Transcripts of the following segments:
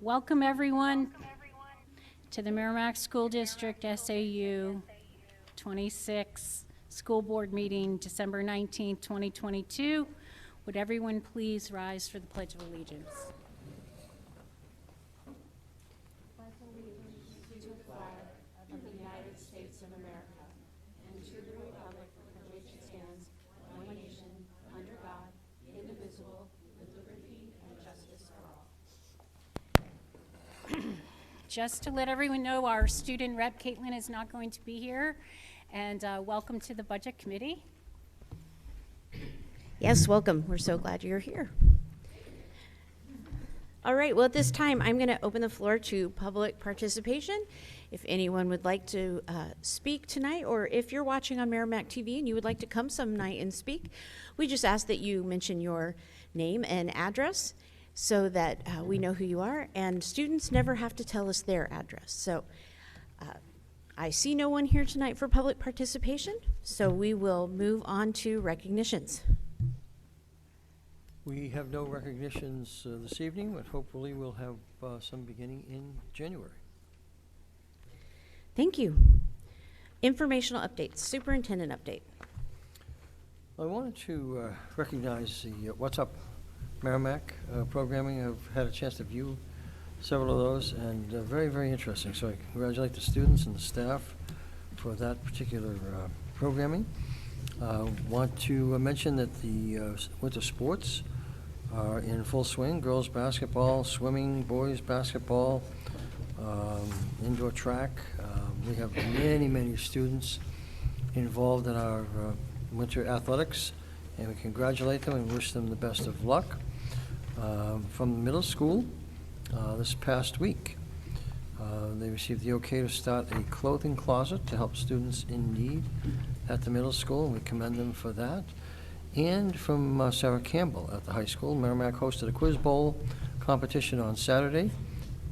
Welcome everyone to the Merrimack School District SAU 26 School Board Meeting, December 19th, 2022. Would everyone please rise for the Pledge of Allegiance? Pledge allegiance to the flag of the United States of America and to the republic for which it stands, one nation, under God, indivisible, with liberty and justice for all. Just to let everyone know, our student rep, Caitlin, is not going to be here. And welcome to the Budget Committee. Yes, welcome. We're so glad you're here. All right, well, at this time, I'm going to open the floor to public participation. If anyone would like to speak tonight, or if you're watching on Merrimack TV and you would like to come some night and speak, we just ask that you mention your name and address so that we know who you are, and students never have to tell us their address. So I see no one here tonight for public participation, so we will move on to recognitions. We have no recognitions this evening, but hopefully we'll have some beginning in January. Thank you. Informational updates, superintendent update. I wanted to recognize the What's Up Merrimack programming. I've had a chance to view several of those, and very, very interesting. So I congratulate the students and the staff for that particular programming. Want to mention that the winter sports are in full swing. Girls basketball, swimming, boys basketball, indoor track. We have many, many students involved in our winter athletics, and we congratulate them and wish them the best of luck. From the middle school, this past week, they received the okay to start a clothing closet to help students in need at the middle school, and we commend them for that. And from Sarah Campbell at the high school, Merrimack hosted a quiz bowl competition on Saturday.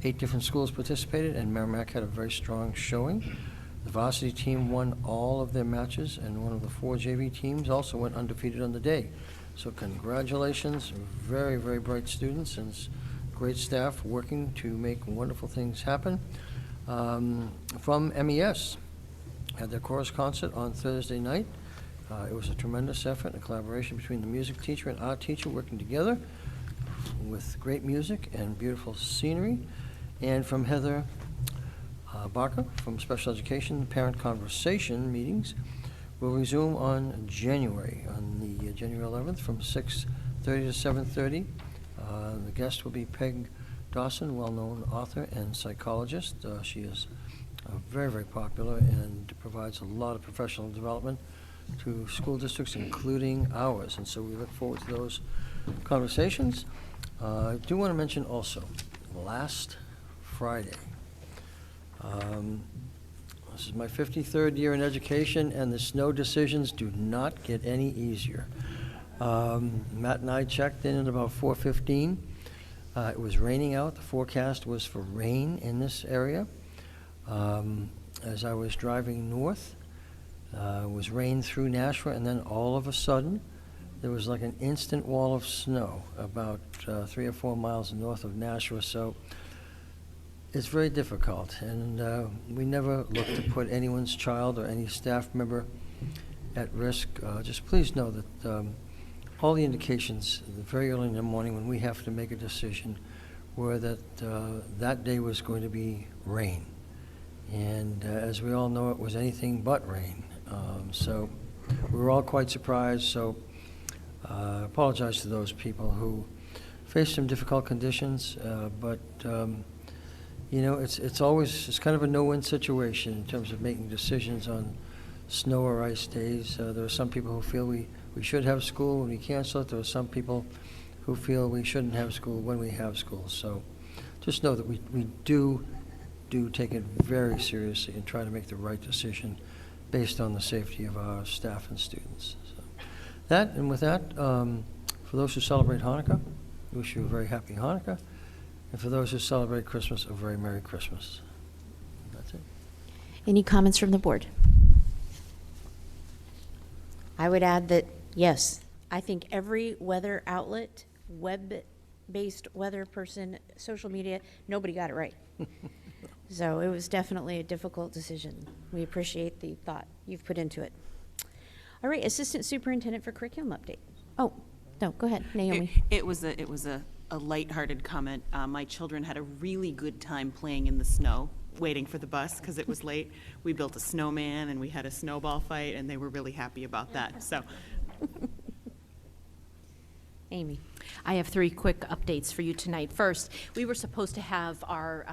8 different schools participated, and Merrimack had a very strong showing. The varsity team won all of their matches, and one of the 4 JV teams also went undefeated on the day. So congratulations, very, very bright students and great staff working to make wonderful things happen. From MES, had their chorus concert on Thursday night. It was a tremendous effort and a collaboration between the music teacher and art teacher working together with great music and beautiful scenery. And from Heather Barker from Special Education, parent conversation meetings will resume on January 11th from 6:30 to 7:30. The guest will be Peg Dawson, well-known author and psychologist. She is very, very popular and provides a lot of professional development to school districts, including ours. And so we look forward to those conversations. I do want to mention also, last Friday, this is my 53rd year in education, and the snow decisions do not get any easier. Matt and I checked in at about 4:15. It was raining out. The forecast was for rain in this area. As I was driving north, it was rain through Nashua, and then all of a sudden, there was like an instant wall of snow about 3 or 4 miles north of Nashua. So it's very difficult, and we never look to put anyone's child or any staff member at risk. Just please know that all the indications very early in the morning when we have to make a decision were that that day was going to be rain. And as we all know, it was anything but rain. So we were all quite surprised. So I apologize to those people who faced some difficult conditions, but you know, it's kind of a no-win situation in terms of making decisions on snow or ice days. There are some people who feel we should have school when we cancel it. There are some people who feel we shouldn't have school when we have school. So just know that we do take it very seriously and try to make the right decision based on the safety of our staff and students. So that, and with that, for those who celebrate Hanukkah, we wish you a very happy Hanukkah. And for those who celebrate Christmas, a very Merry Christmas. That's it. Any comments from the board? I would add that, yes, I think every weather outlet, web based weather person, social media, nobody got it right. So it was definitely a difficult decision. We appreciate the thought you've put into it. All right, Assistant Superintendent for Curriculum update. Oh, no, go ahead, Naomi. It was a lighthearted comment. My children had a really good time playing in the snow, waiting for the bus because it was late. We built a snowman and we had a snowball fight, and they were really happy about that. So, Amy. I have 3 quick updates for you tonight. First, we were supposed to have our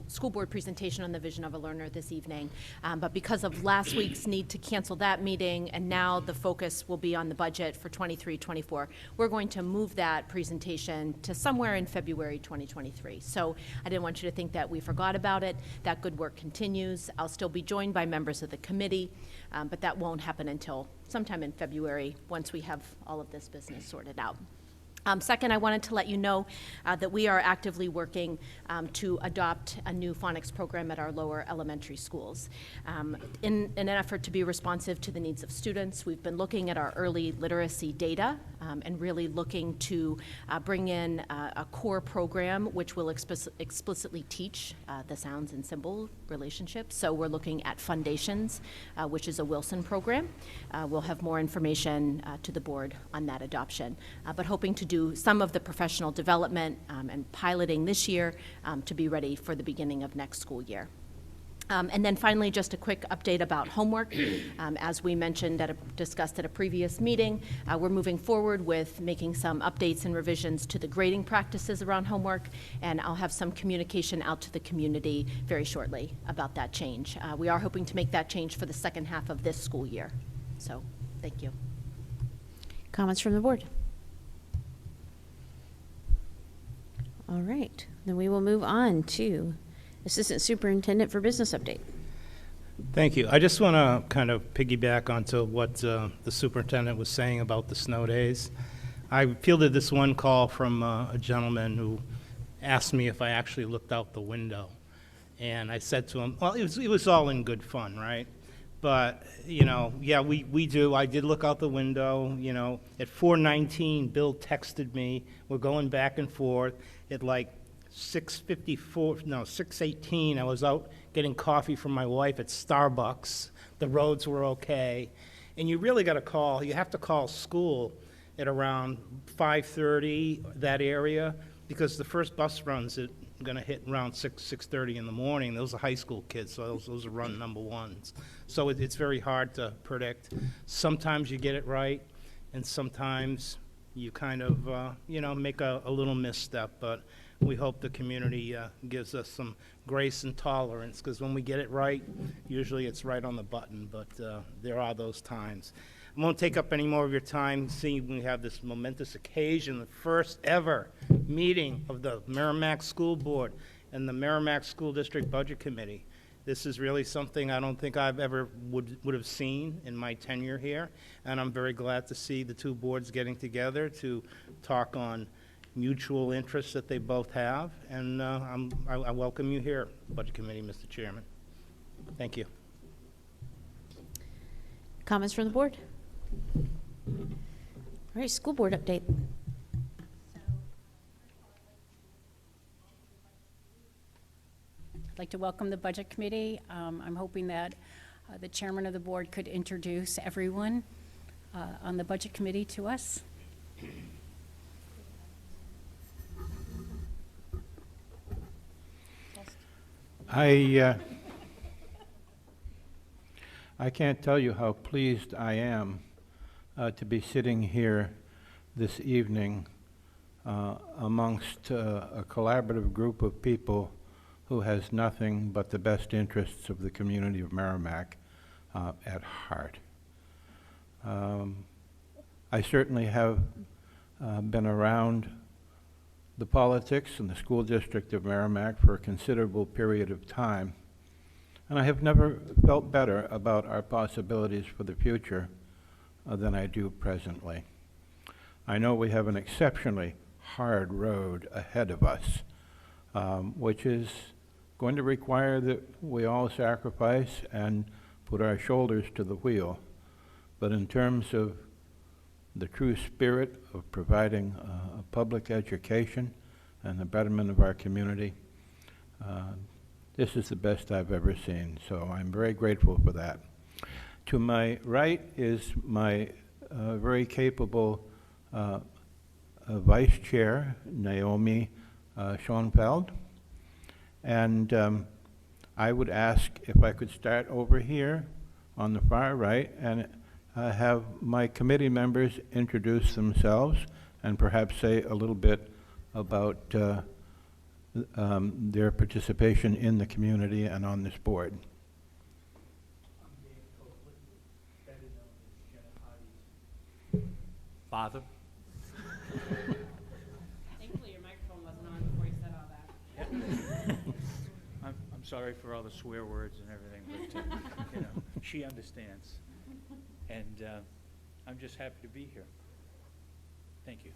school board presentation on the Vision of a Learner this evening, but because of last week's need to cancel that meeting, and now the focus will be on the budget for 23-24, we're going to move that presentation to somewhere in February 2023. So I didn't want you to think that we forgot about it. That good work continues. I'll still be joined by members of the committee, but that won't happen until sometime in February once we have all of this business sorted out. Second, I wanted to let you know that we are actively working to adopt a new phonics program at our lower elementary schools. In an effort to be responsive to the needs of students, we've been looking at our early literacy data and really looking to bring in a core program which will explicitly teach the sounds and symbol relationships. So we're looking at Foundations, which is a Wilson program. We'll have more information to the board on that adoption, but hoping to do some of the professional development and piloting this year to be ready for the beginning of next school year. And then finally, just a quick update about homework. As we mentioned, discussed at a previous meeting, we're moving forward with making some updates and revisions to the grading practices around homework, and I'll have some communication out to the community very shortly about that change. We are hoping to make that change for the second half of this school year. So, thank you. Comments from the board? All right, then we will move on to Assistant Superintendent for Business update. Thank you. I just want to kind of piggyback onto what the superintendent was saying about the snow days. I fielded this one call from a gentleman who asked me if I actually looked out the window. And I said to him, well, it was all in good fun, right? But, you know, yeah, we do. I did look out the window, you know. At 4:19, Bill texted me. We're going back and forth. At like 6:18, I was out getting coffee from my wife at Starbucks. The roads were okay. And you really got to call, you have to call school at around 5:30, that area, because the first bus runs are going to hit around 6:30 in the morning. Those are high school kids, so those are run number ones. So it's very hard to predict. Sometimes you get it right, and sometimes you kind of, you know, make a little misstep. But we hope the community gives us some grace and tolerance, because when we get it right, usually it's right on the button, but there are those times. I won't take up any more of your time, seeing we have this momentous occasion, the first ever meeting of the Merrimack School Board and the Merrimack School District Budget Committee. This is really something I don't think I've ever would have seen in my tenure here, and I'm very glad to see the two boards getting together to talk on mutual interests that they both have, and I welcome you here, Budget Committee, Mr. Chairman. Thank you. Comments from the board? All right, school board update. I'd like to welcome the Budget Committee. I'm hoping that the chairman of the board could introduce everyone on the Budget Committee to us. I can't tell you how pleased I am to be sitting here this evening amongst a collaborative group of people who has nothing but the best interests of the community of Merrimack at heart. I certainly have been around the politics in the school district of Merrimack for a considerable period of time, and I have never felt better about our possibilities for the future than I do presently. I know we have an exceptionally hard road ahead of us, which is going to require that we all sacrifice and put our shoulders to the wheel. But in terms of the true spirit of providing a public education and the betterment of our community. This is the best I've ever seen, so I'm very grateful for that. To my right is my very capable Vice Chair, Naomi Schoenfeld. And I would ask if I could start over here on the far right and have my committee members introduce themselves and perhaps say a little bit about their participation in the community and on this board. Father. Thankfully, your microphone wasn't on before you said all that. I'm sorry for all the swear words and everything, but you know, she understands, and I'm just happy to be here. Thank you.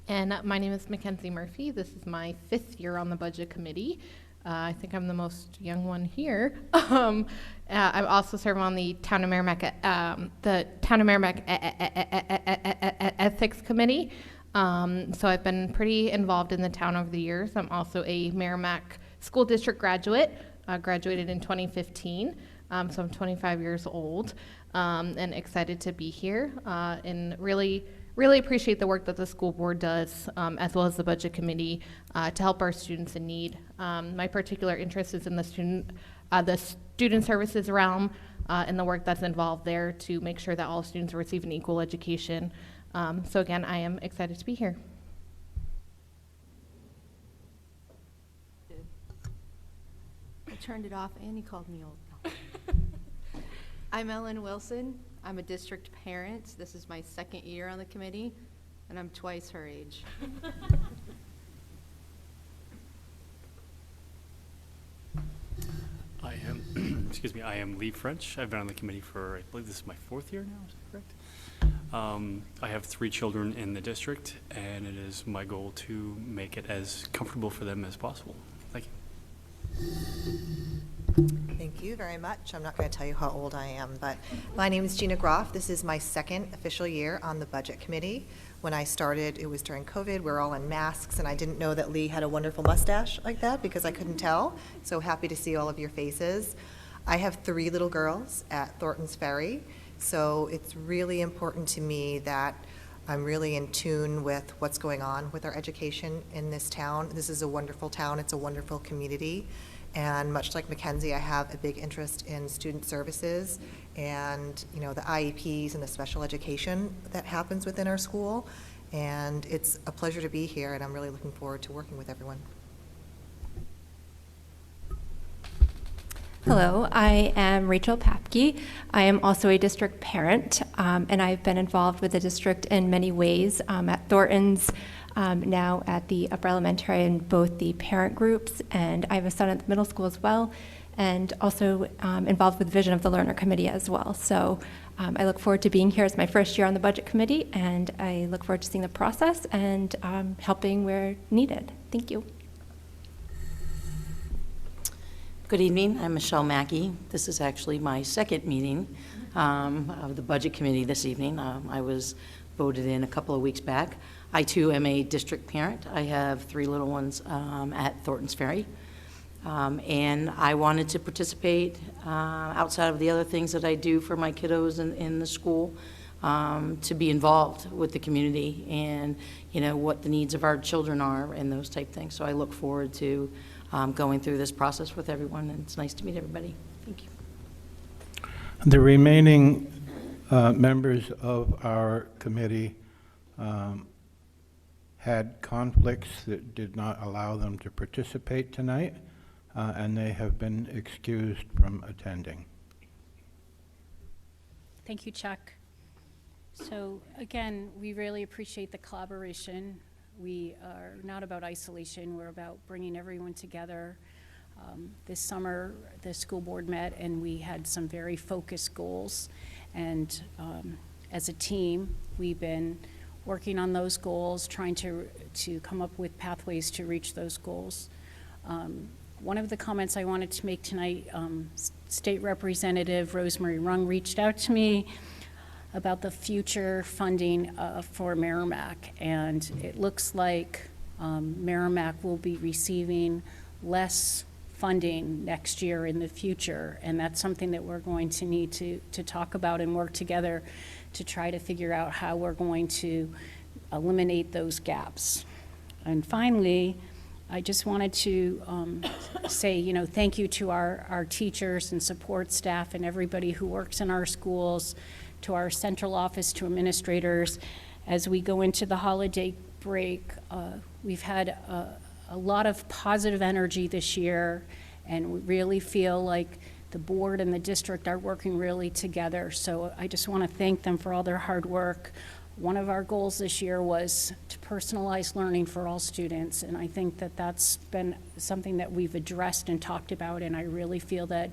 And my name is Mackenzie Murphy. This is my 5th year on the Budget Committee. I think I'm the most young one here. I also serve on the Town of Merrimack, Ethics Committee. So I've been pretty involved in the town over the years. I'm also a Merrimack School District graduate, graduated in 2015. So I'm 25 years old, and excited to be here, and really appreciate the work that the school board does, as well as the budget committee, to help our students in need. My particular interest is in the student services realm, and the work that's involved there to make sure that all students receive an equal education. So again, I am excited to be here. I turned it off and he called me old. No. I'm Ellen Wilson. I'm a district parent. This is my 2nd year on the committee, and I'm twice her age. I am, excuse me, I am Lee French. I've been on the committee for, I believe this is my 4th year now, is that correct? I have 3 children in the district, and it is my goal to make it as comfortable for them as possible. Thank you. Thank you very much. I'm not going to tell you how old I am, but my name is Gina Groff. This is my 2nd official year on the Budget Committee. When I started, it was during COVID. We were all in masks, and I didn't know that Lee had a wonderful mustache like that because I couldn't tell. So happy to see all of your faces. I have 3 little girls at Thornton's Ferry, so it's really important to me that I'm really in tune with what's going on with our education in this town. This is a wonderful town. It's a wonderful community. And much like Mackenzie, I have a big interest in student services and, you know, the IEPs and the special education that happens within our school. And it's a pleasure to be here, and I'm really looking forward to working with everyone. Hello, I am Rachel Papke. I am also a district parent, and I've been involved with the district in many ways at Thornton's, now at the upper elementary in both the parent groups, and I have a son at the middle school as well, and also involved with Vision of the Learner Committee as well. So I look forward to being here as my 1st year on the Budget Committee, and I look forward to seeing the process and helping where needed. Thank you. Good evening. I'm Michelle Mackey. This is actually my 2nd meeting of the Budget Committee this evening. I was voted in a couple of weeks back. I, too, am a district parent. I have 3 little ones at Thornton's Ferry. And I wanted to participate outside of the other things that I do for my kiddos in the school, to be involved with the community and, you know, what the needs of our children are and those type things. So I look forward to going through this process with everyone, and it's nice to meet everybody. Thank you. The remaining members of our committee had conflicts that did not allow them to participate tonight, and they have been excused from attending. Thank you, Chuck. So again, we really appreciate the collaboration. We are not about isolation. We're about bringing everyone together. This summer, the school board met, and we had some very focused goals. And as a team, we've been working on those goals, trying to come up with pathways to reach those goals. One of the comments I wanted to make tonight, State Representative Rosemary Rung reached out to me about the future funding for Merrimack, and it looks like Merrimack will be receiving less funding next year in the future, and that's something that we're going to need to talk about and work together to try to figure out how we're going to eliminate those gaps. And finally, I just wanted to say, thank you to our teachers and support staff and everybody who works in our schools, to our central office, to administrators. As we go into the holiday break, we've had a lot of positive energy this year, and we really feel like the board and the district are working really together. So I just want to thank them for all their hard work. One of our goals this year was to personalize learning for all students, and I think that that's been something that we've addressed and talked about, and I really feel that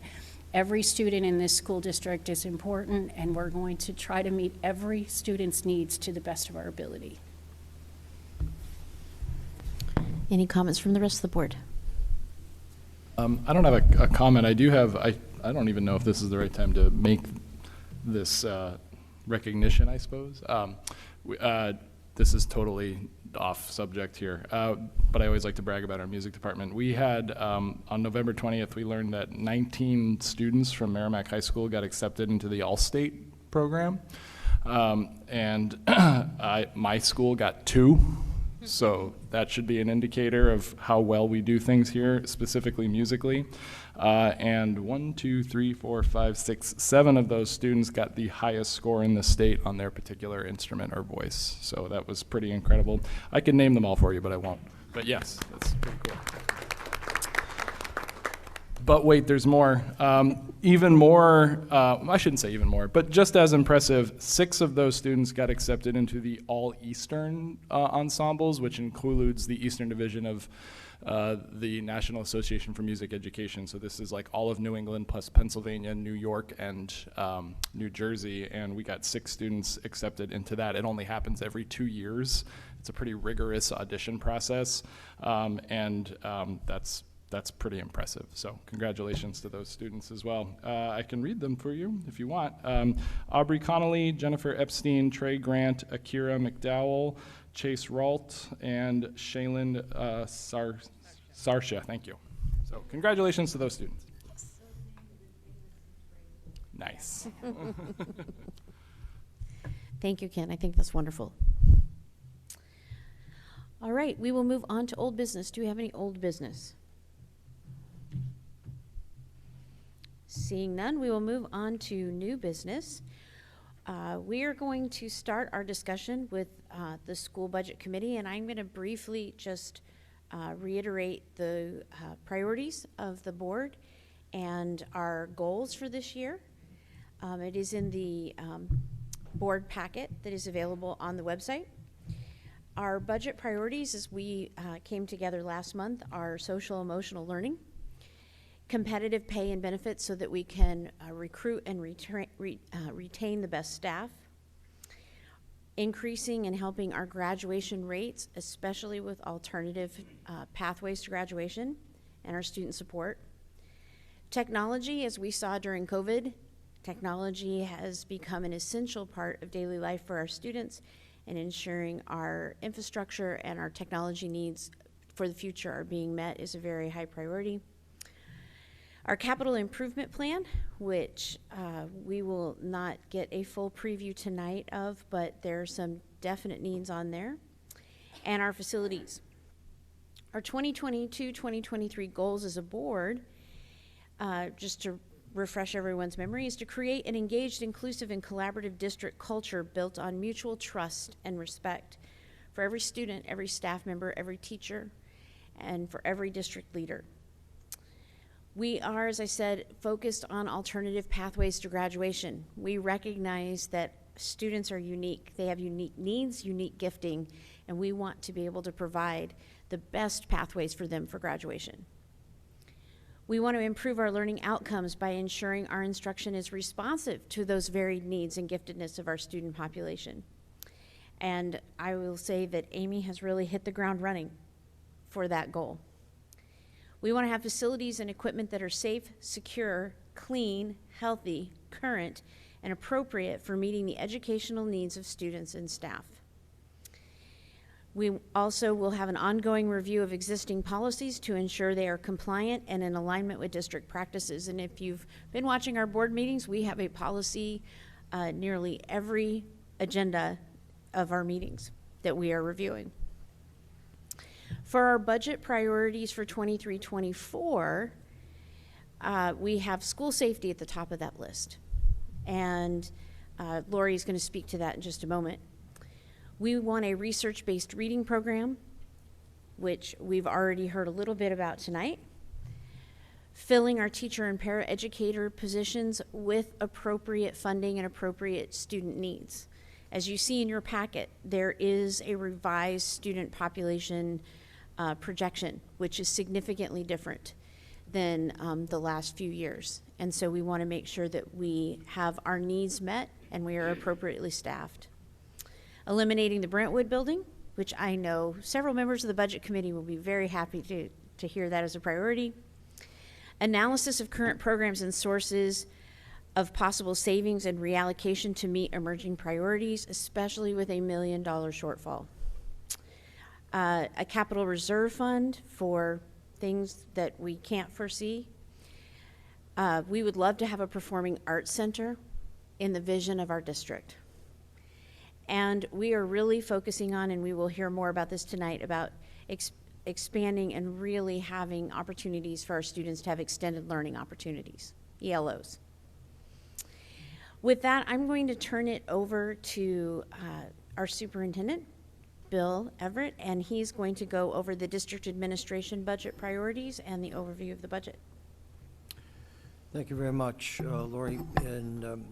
every student in this school district is important, and we're going to try to meet every student's needs to the best of our ability. Any comments from the rest of the board? I don't have a comment. I do have, I don't even know if this is the right time to make this recognition, I suppose. This is totally off subject here, but I always like to brag about our music department. We had, on November 20th, we learned that 19 students from Merrimack High School got accepted into the All-State program, and my school got 2. So that should be an indicator of how well we do things here, specifically musically. And 1, 2, 3, 4, 5, 6, 7 of those students got the highest score in the state on their particular instrument or voice. So that was pretty incredible. I can name them all for you, but I won't. But yes, that's pretty cool. But wait, there's more. Even more, I shouldn't say even more, but just as impressive, 6 of those students got accepted into the All-Eastern ensembles, which includes the Eastern Division of the National Association for Music Education. So this is like all of New England plus Pennsylvania, New York, and New Jersey, and we got 6 students accepted into that. It only happens every 2 years. It's a pretty rigorous audition process, and that's pretty impressive. So congratulations to those students as well. I can read them for you if you want. Aubrey Connolly, Jennifer Epstein, Trey Grant, Akira McDowell, Chase Ralt, and Shaylin Sarsha. Thank you. So congratulations to those students. Nice. Thank you, Ken. I think that's wonderful. All right, we will move on to old business. Do we have any old business? Seeing none, we will move on to new business. We are going to start our discussion with the school budget committee, and I'm going to briefly just reiterate the priorities of the board and our goals for this year. It is in the board packet that is available on the website. Our budget priorities, as we came together last month, are social emotional learning, competitive pay and benefits so that we can recruit and retain the best staff, increasing and helping our graduation rates, especially with alternative pathways to graduation, and our student support. Technology, as we saw during COVID, technology has become an essential part of daily life for our students, and ensuring our infrastructure and our technology needs for the future are being met is a very high priority. Our capital improvement plan, which we will not get a full preview tonight of, but there are some definite needs on there. And our facilities. Our 2022-2023 goals as a board, just to refresh everyone's memory, is to create an engaged, inclusive, and collaborative district culture built on mutual trust and respect for every student, every staff member, every teacher, and for every district leader. We are, as I said, focused on alternative pathways to graduation. We recognize that students are unique. They have unique needs, unique gifting, and we want to be able to provide the best pathways for them for graduation. We want to improve our learning outcomes by ensuring our instruction is responsive to those varied needs and giftedness of our student population. And I will say that Amy has really hit the ground running for that goal. We want to have facilities and equipment that are safe, secure, clean, healthy, current, and appropriate for meeting the educational needs of students and staff. We also will have an ongoing review of existing policies to ensure they are compliant and in alignment with district practices. And if you've been watching our board meetings, we have a policy nearly every agenda of our meetings that we are reviewing. For our budget priorities for 23-24, we have school safety at the top of that list. And Lori is going to speak to that in just a moment. We want a research-based reading program, which we've already heard a little bit about tonight. Filling our teacher and paraeducator positions with appropriate funding and appropriate student needs. As you see in your packet, there is a revised student population projection, which is significantly different than the last few years. And so we want to make sure that we have our needs met and we are appropriately staffed. Eliminating the Brentwood building, which I know several members of the Budget Committee will be very happy to hear that as a priority. Analysis of current programs and sources of possible savings and reallocation to meet emerging priorities, especially with $1 million shortfall. A capital reserve fund for things that we can't foresee. We would love to have a performing arts center in the vision of our district. And we are really focusing on, and we will hear more about this tonight, about expanding and really having opportunities for our students to have extended learning opportunities, ELOs. With that, I'm going to turn it over to our superintendent, Bill Everett, and he's going to go over the district administration budget priorities and the overview of the budget. Thank you very much, Lori. And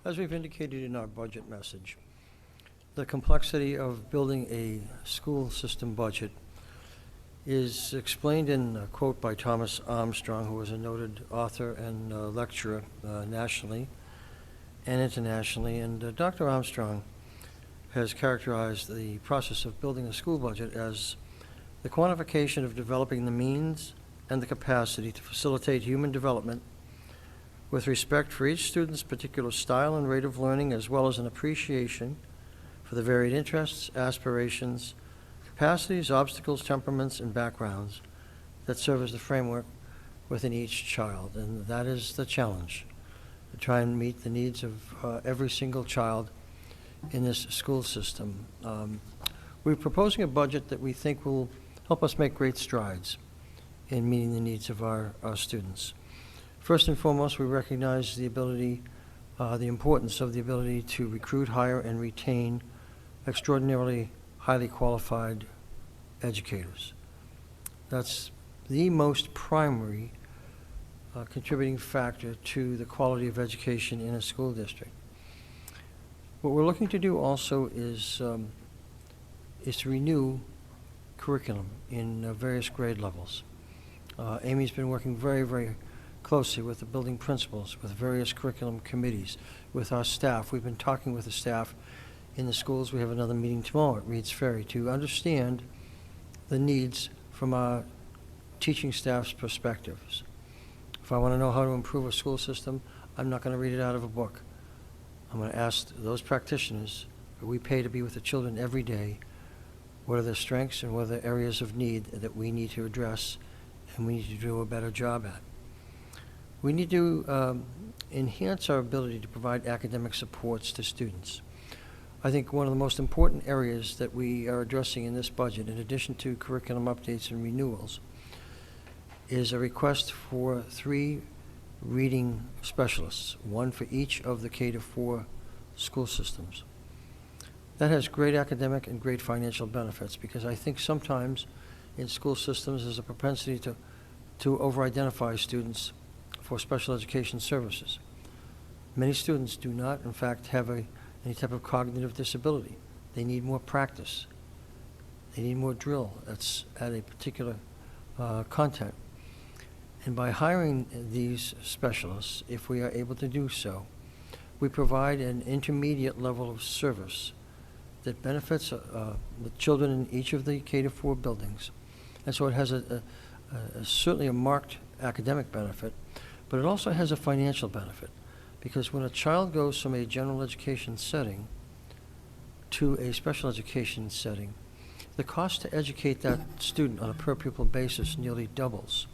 as we've indicated in our budget message, the complexity of building a school system budget is explained in a quote by Thomas Armstrong, who was a noted author and lecturer nationally and internationally. And Dr. Armstrong has characterized the process of building a school budget as the quantification of developing the means and the capacity to facilitate human development with respect for each student's particular style and rate of learning, as well as an appreciation for the varied interests, aspirations, capacities, obstacles, temperaments, and backgrounds that serve as the framework within each child. And that is the challenge, to try and meet the needs of every single child in this school system. We're proposing a budget that we think will help us make great strides in meeting the needs of our students. First and foremost, we recognize the ability, the importance of the ability to recruit, hire, and retain extraordinarily highly qualified educators. That's the most primary contributing factor to the quality of education in a school district. What we're looking to do also is to renew curriculum in various grade levels. Amy's been working very, very closely with the building principals, with various curriculum committees, with our staff. We've been talking with the staff in the schools. We have another meeting tomorrow at Reed's Ferry to understand the needs from our teaching staff's perspectives. If I want to know how to improve a school system, I'm not going to read it out of a book. I'm going to ask those practitioners who we pay to be with the children every day, what are their strengths and what are the areas of need that we need to address and we need to do a better job at. We need to enhance our ability to provide academic supports to students. I think one of the most important areas that we are addressing in this budget, in addition to curriculum updates and renewals, is a request for 3 reading specialists, 1 for each of the K-4 school systems. That has great academic and great financial benefits, because I think sometimes in school systems there's a propensity to over-identify students for special education services. Many students do not, in fact, have any type of cognitive disability. They need more practice. They need more drill that's at a particular content. And by hiring these specialists, if we are able to do so, we provide an intermediate level of service that benefits the children in each of the K-4 buildings. And so it has certainly a marked academic benefit, but it also has a financial benefit. Because when a child goes from a general education setting to a special education setting, the cost to educate that student on a per-pupil basis nearly doubles.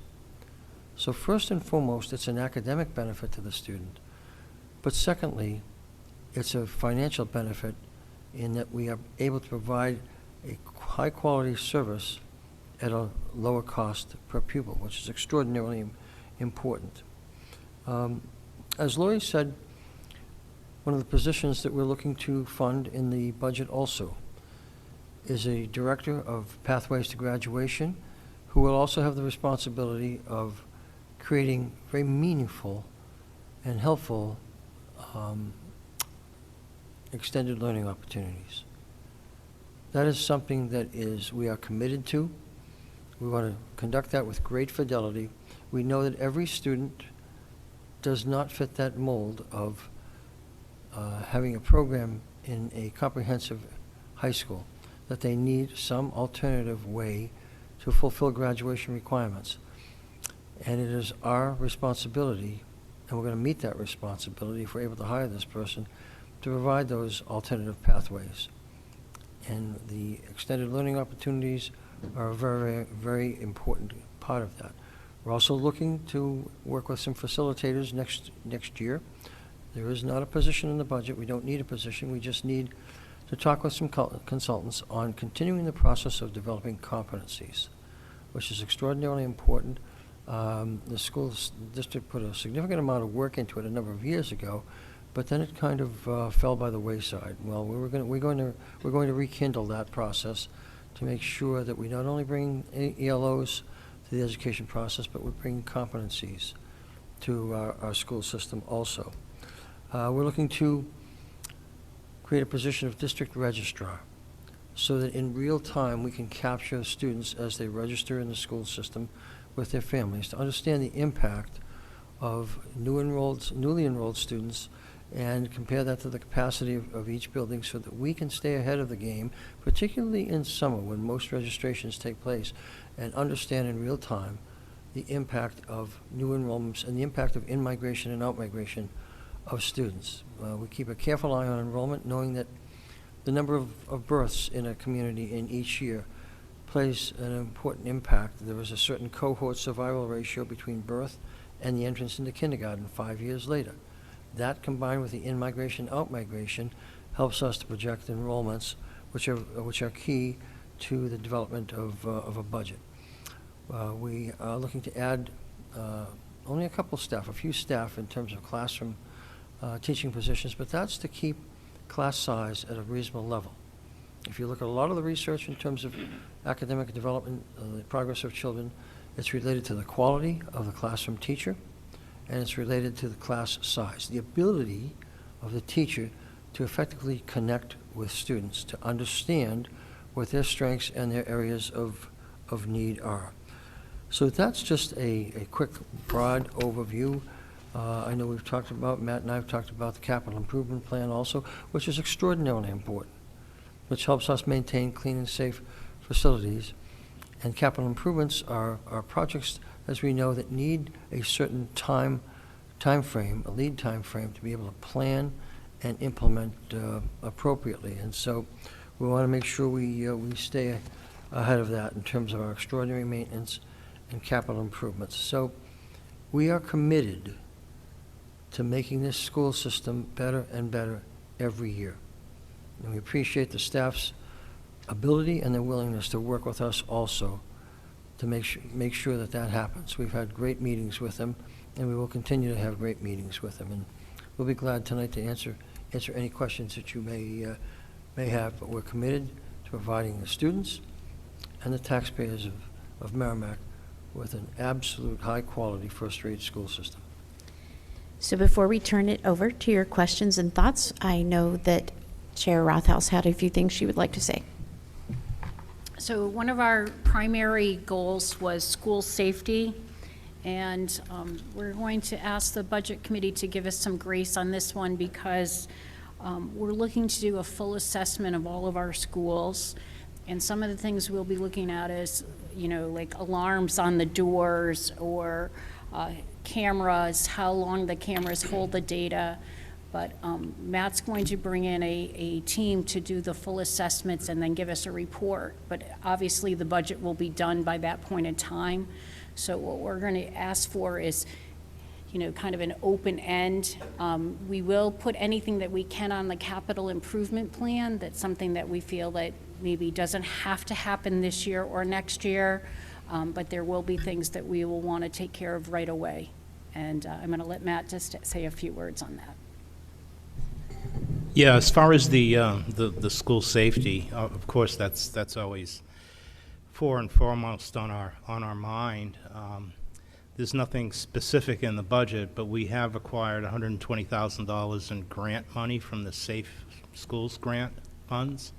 So first and foremost, it's an academic benefit to the student. But secondly, it's a financial benefit in that we are able to provide a high-quality service at a lower cost per pupil, which is extraordinarily important. As Lori said, one of the positions that we're looking to fund in the budget also is a director of Pathways to Graduation, who will also have the responsibility of creating very meaningful and helpful extended learning opportunities. That is something that we are committed to. We want to conduct that with great fidelity. We know that every student does not fit that mold of having a program in a comprehensive high school, that they need some alternative way to fulfill graduation requirements. And it is our responsibility, and we're going to meet that responsibility if we're able to hire this person, to provide those alternative pathways. And the extended learning opportunities are a very, very important part of that. We're also looking to work with some facilitators next year. There is not a position in the budget. We don't need a position. We just need to talk with some consultants on continuing the process of developing competencies, which is extraordinarily important. The school district put a significant amount of work into it a number of years ago, but then it kind of fell by the wayside. Well, we're going to rekindle that process to make sure that we not only bring ELOs to the education process, but we bring competencies to our school system also. We're looking to create a position of district registrar so that in real time we can capture students as they register in the school system with their families to understand the impact of newly enrolled students and compare that to the capacity of each building so that we can stay ahead of the game, particularly in summer when most registrations take place, and understand in real time the impact of new enrollments and the impact of in-migration and out-migration of students. We keep a careful eye on enrollment, knowing that the number of births in a community in each year plays an important impact. There is a certain cohort survival ratio between birth and the entrance into kindergarten 5 years later. That, combined with the in-migration, out-migration, helps us to project enrollments, which are key to the development of a budget. We are looking to add only a few staff in terms of classroom teaching positions, but that's to keep class size at a reasonable level. If you look at a lot of the research in terms of academic development, the progress of children, it's related to the quality of the classroom teacher, and it's related to the class size, the ability of the teacher to effectively connect with students, to understand what their strengths and their areas of need are. So that's just a quick, broad overview. I know Matt and I have talked about the capital improvement plan also, which is extraordinarily important, which helps us maintain clean and safe facilities. And capital improvements are projects, as we know, that need a certain time frame, a lead time frame, to be able to plan and implement appropriately. And so we want to make sure we stay ahead of that in terms of our extraordinary maintenance and capital improvements. So we are committed to making this school system better and better every year. And we appreciate the staff's ability and their willingness to work with us also to make sure that happens. We've had great meetings with them, and we will continue to have great meetings with them. And we'll be glad tonight to answer any questions that you may have, but we're committed to providing the students and the taxpayers of Merrimack with an absolute high-quality, first-rate school system. So before we turn it over to your questions and thoughts, I know that Chair Rothaus had a few things she would like to say. So one of our primary goals was school safety, and we're going to ask the Budget Committee to give us some grace on this one because we're looking to do a full assessment of all of our schools, and some of the things we'll be looking at is, like alarms on the doors or cameras, how long the cameras hold the data. But Matt's going to bring in a team to do the full assessments and then give us a report. But obviously, the budget will be done by that point in time. So what we're going to ask for is, kind of an open end. We will put anything that we can on the capital improvement plan. That's something that we feel that maybe doesn't have to happen this year or next year, but there will be things that we will want to take care of right away. And I'm going to let Matt just say a few words on that. Yeah, as far as the school safety, of course, that's always fore and foremost on our mind. There's nothing specific in the budget, but we have acquired $120,000 in grant money from the Safe Schools grant funds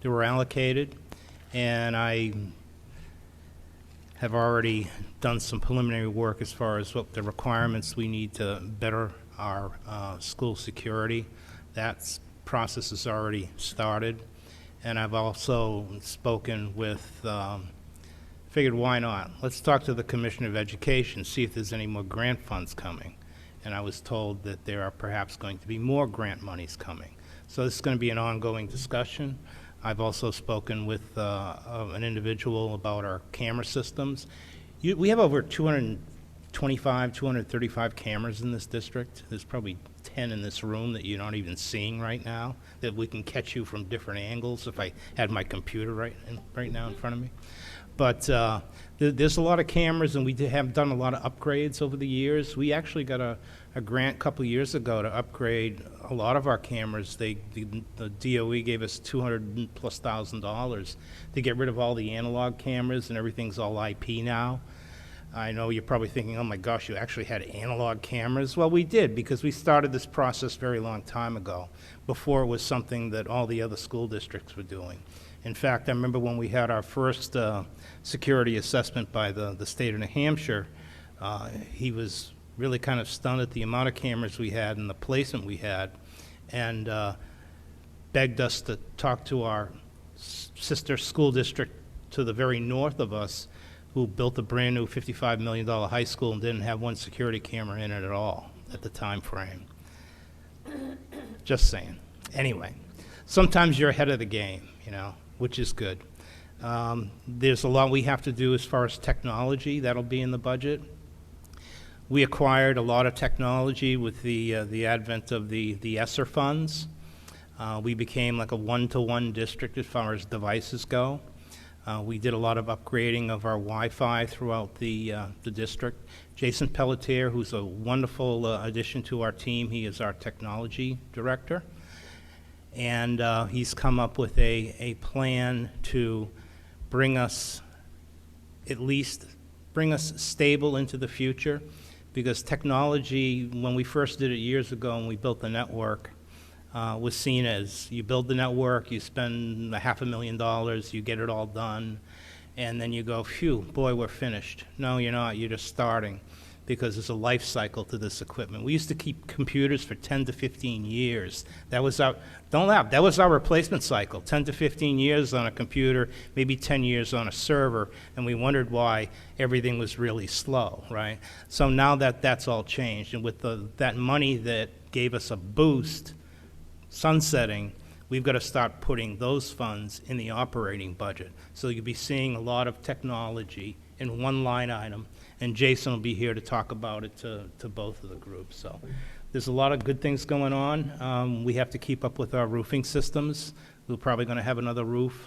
that were allocated, and I have already done some preliminary work as far as what the requirements we need to better our school security. That process has already started, and I've also spoken with, figured why not? Let's talk to the Commissioner of Education, see if there's any more grant funds coming. And I was told that there are perhaps going to be more grant monies coming. So this is going to be an ongoing discussion. I've also spoken with an individual about our camera systems. We have over 225, 235 cameras in this district. There's probably 10 in this room that you're not even seeing right now, that we can catch you from different angles if I had my computer right now in front of me. But there's a lot of cameras, and we have done a lot of upgrades over the years. We actually got a grant a couple of years ago to upgrade a lot of our cameras. The DOE gave us $200,000+ to get rid of all the analog cameras, and everything's all IP now. I know you're probably thinking, oh my gosh, you actually had analog cameras. Well, we did, because we started this process very long time ago, before it was something that all the other school districts were doing. In fact, I remember when we had our first security assessment by the state of New Hampshire, he was really kind of stunned at the amount of cameras we had and the placement we had, and begged us to talk to our sister school district to the very north of us, who built a brand new $55 million high school and didn't have one security camera in it at all at the time frame. Just saying. Anyway, sometimes you're ahead of the game, which is good. There's a lot we have to do as far as technology. That'll be in the budget. We acquired a lot of technology with the advent of the ESSER funds. We became like a one-to-one district as far as devices go. We did a lot of upgrading of our Wi-Fi throughout the district. Jason Pelletier, who's a wonderful addition to our team, he is our technology director. And he's come up with a plan to bring us stable into the future, because technology, when we first did it years ago and we built the network, was seen as you build the network, you spend $500,000, you get it all done, and then you go, phew, boy, we're finished. No, you're not. You're just starting, because there's a life cycle to this equipment. We used to keep computers for 10 to 15 years. That was our, don't laugh, that was our replacement cycle, 10 to 15 years on a computer, maybe 10 years on a server, and we wondered why everything was really slow, right? So now that's all changed, and with that money that gave us a boost, sunsetting, we've got to start putting those funds in the operating budget. So you'll be seeing a lot of technology in one line item, and Jason will be here to talk about it to both of the groups. So there's a lot of good things going on. We have to keep up with our roofing systems. We're probably going to have another roof,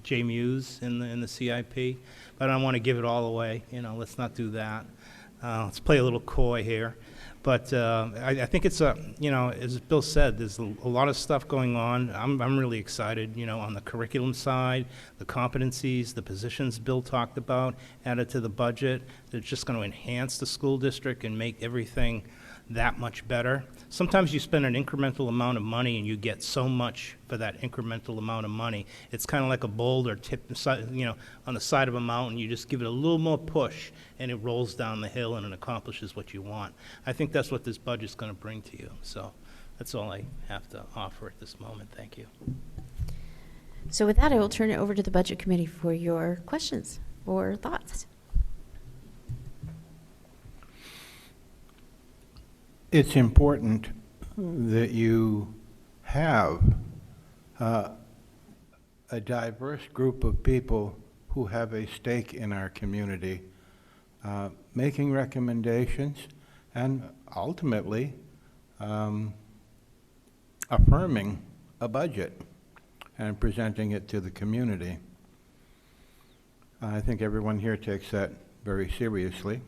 J Muse in the CIP, but I don't want to give it all away. Let's not do that. Let's play a little coy here. But I think it's as Bill said, there's a lot of stuff going on. I'm really excited, on the curriculum side, the competencies, the positions Bill talked about added to the budget. They're just going to enhance the school district and make everything that much better. Sometimes you spend an incremental amount of money and you get so much for that incremental amount of money. It's kind of like a boulder tip, on the side of a mountain. You just give it a little more push and it rolls down the hill and it accomplishes what you want. I think that's what this budget's going to bring to you. So that's all I have to offer at this moment. Thank you. So with that, I will turn it over to the Budget Committee for your questions or thoughts. It's important that you have a diverse group of people who have a stake in our community, making recommendations and ultimately affirming a budget and presenting it to the community. I think everyone here takes that very seriously.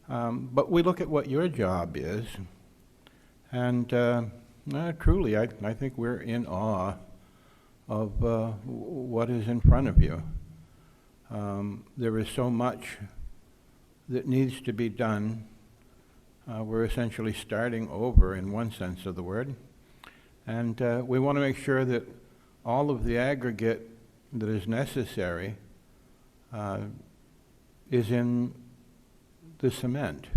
But we look at what your job is, and truly, I think we're in awe of what is in front of you. There is so much that needs to be done. We're essentially starting over in one sense of the word, and we want to make sure that all of the aggregate that is necessary is in the cement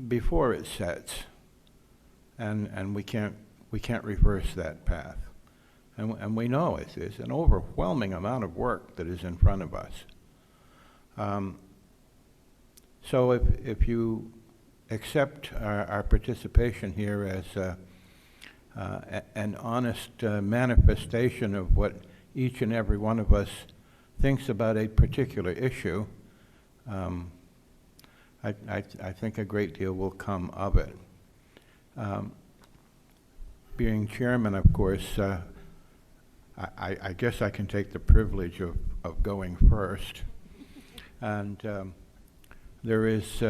before it sets, and we can't reverse that path, and we know it's an overwhelming amount of work that is in front of us. So if you accept our participation here as an honest manifestation of what each and every one of us thinks about a particular issue, I think a great deal will come of it. Being chairman, of course, I guess I can take the privilege of going first. And there is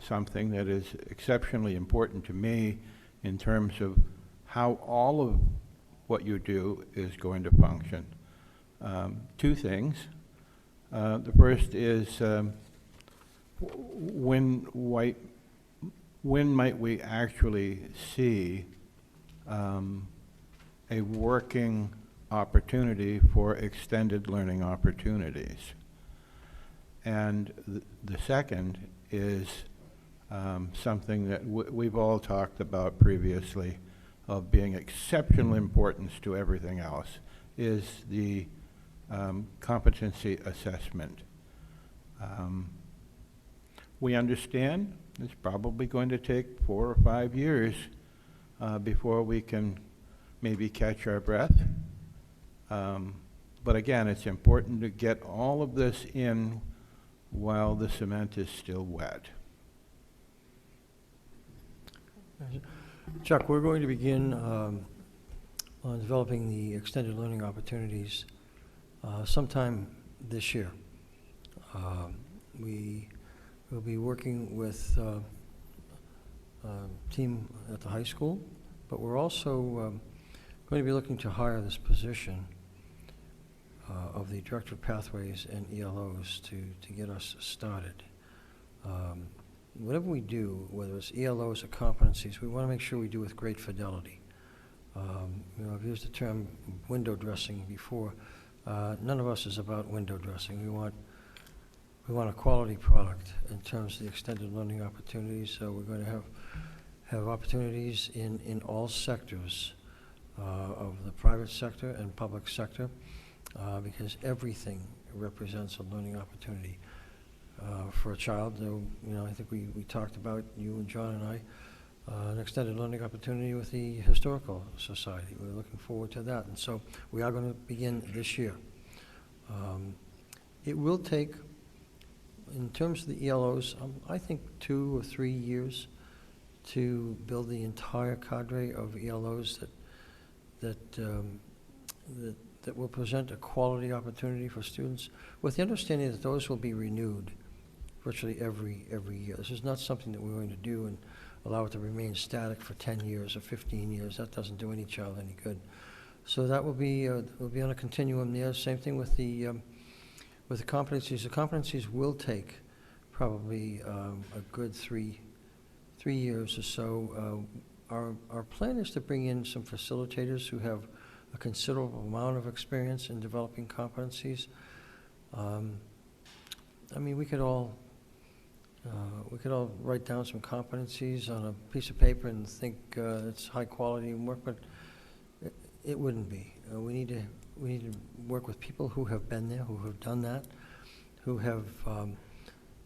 something that is exceptionally important to me in terms of how all of what you do is going to function. Two things. The first is when might we actually see a working opportunity for extended learning opportunities? And the second is something that we've all talked about previously, of being exceptional importance to everything else, is the competency assessment. We understand it's probably going to take 4 or 5 years before we can maybe catch our breath. But again, it's important to get all of this in while the cement is still wet. Chuck, we're going to begin on developing the extended learning opportunities sometime this year. We will be working with a team at the high school, but we're also going to be looking to hire this position of the Director of Pathways and ELOs to get us started. Whatever we do, whether it's ELOs or competencies, we want to make sure we do with great fidelity. I've used the term window dressing before. None of us is about window dressing. We want a quality product in terms of the extended learning opportunities. So we're going to have opportunities in all sectors of the private sector and public sector, because everything represents a learning opportunity for a child. I think we talked about, you and John and I, an extended learning opportunity with the Historical Society. We're looking forward to that, and so we are going to begin this year. It will take, in terms of the ELOs, I think 2 or 3 years to build the entire cadre of ELOs that will present a quality opportunity for students, with the understanding that those will be renewed virtually every year. This is not something that we're going to do and allow it to remain static for 10 years or 15 years. That doesn't do any child any good. So that will be on a continuum there. Same thing with the competencies. The competencies will take probably a good three years or so. Our plan is to bring in some facilitators who have a considerable amount of experience in developing competencies. We could all write down some competencies on a piece of paper and think it's high quality work, but it wouldn't be. We need to work with people who have been there, who have done that, who have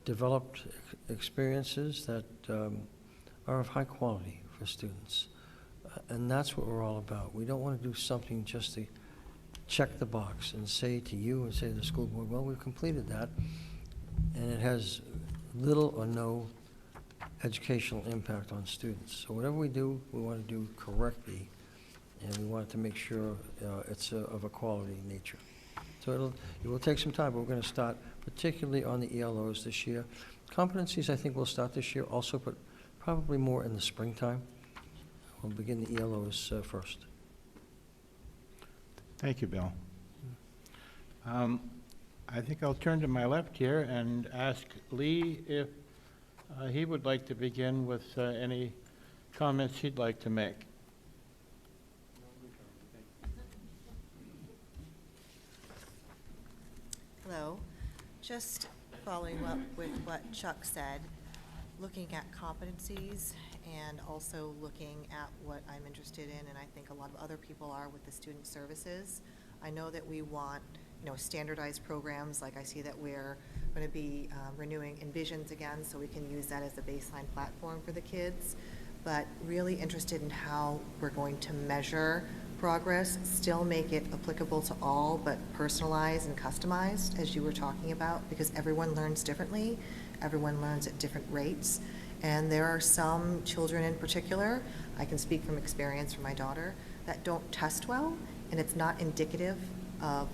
developed experiences that are of high quality for students. And that's what we're all about. We don't want to do something just to check the box and say to you and say to the school board, well, we've completed that, and it has little or no educational impact on students. So whatever we do, we want to do correctly, and we want to make sure it's of a quality nature. So it will take some time, but we're going to start particularly on the ELOs this year. Competencies, I think, will start this year also, but probably more in the springtime. We'll begin the ELOs first. Thank you, Bill. I think I'll turn to my left here and ask Lee if he would like to begin with any comments he'd like to make. Hello. Just following up with what Chuck said, looking at competencies and also looking at what I'm interested in, and I think a lot of other people are with the student services. I know that we want, standardized programs, like I see that we're going to be renewing Envisions again, so we can use that as a baseline platform for the kids, but really interested in how we're going to measure progress, still make it applicable to all, but personalized and customized, as you were talking about, because everyone learns differently, everyone learns at different rates, and there are some children in particular, I can speak from experience from my daughter, that don't test well, and it's not indicative of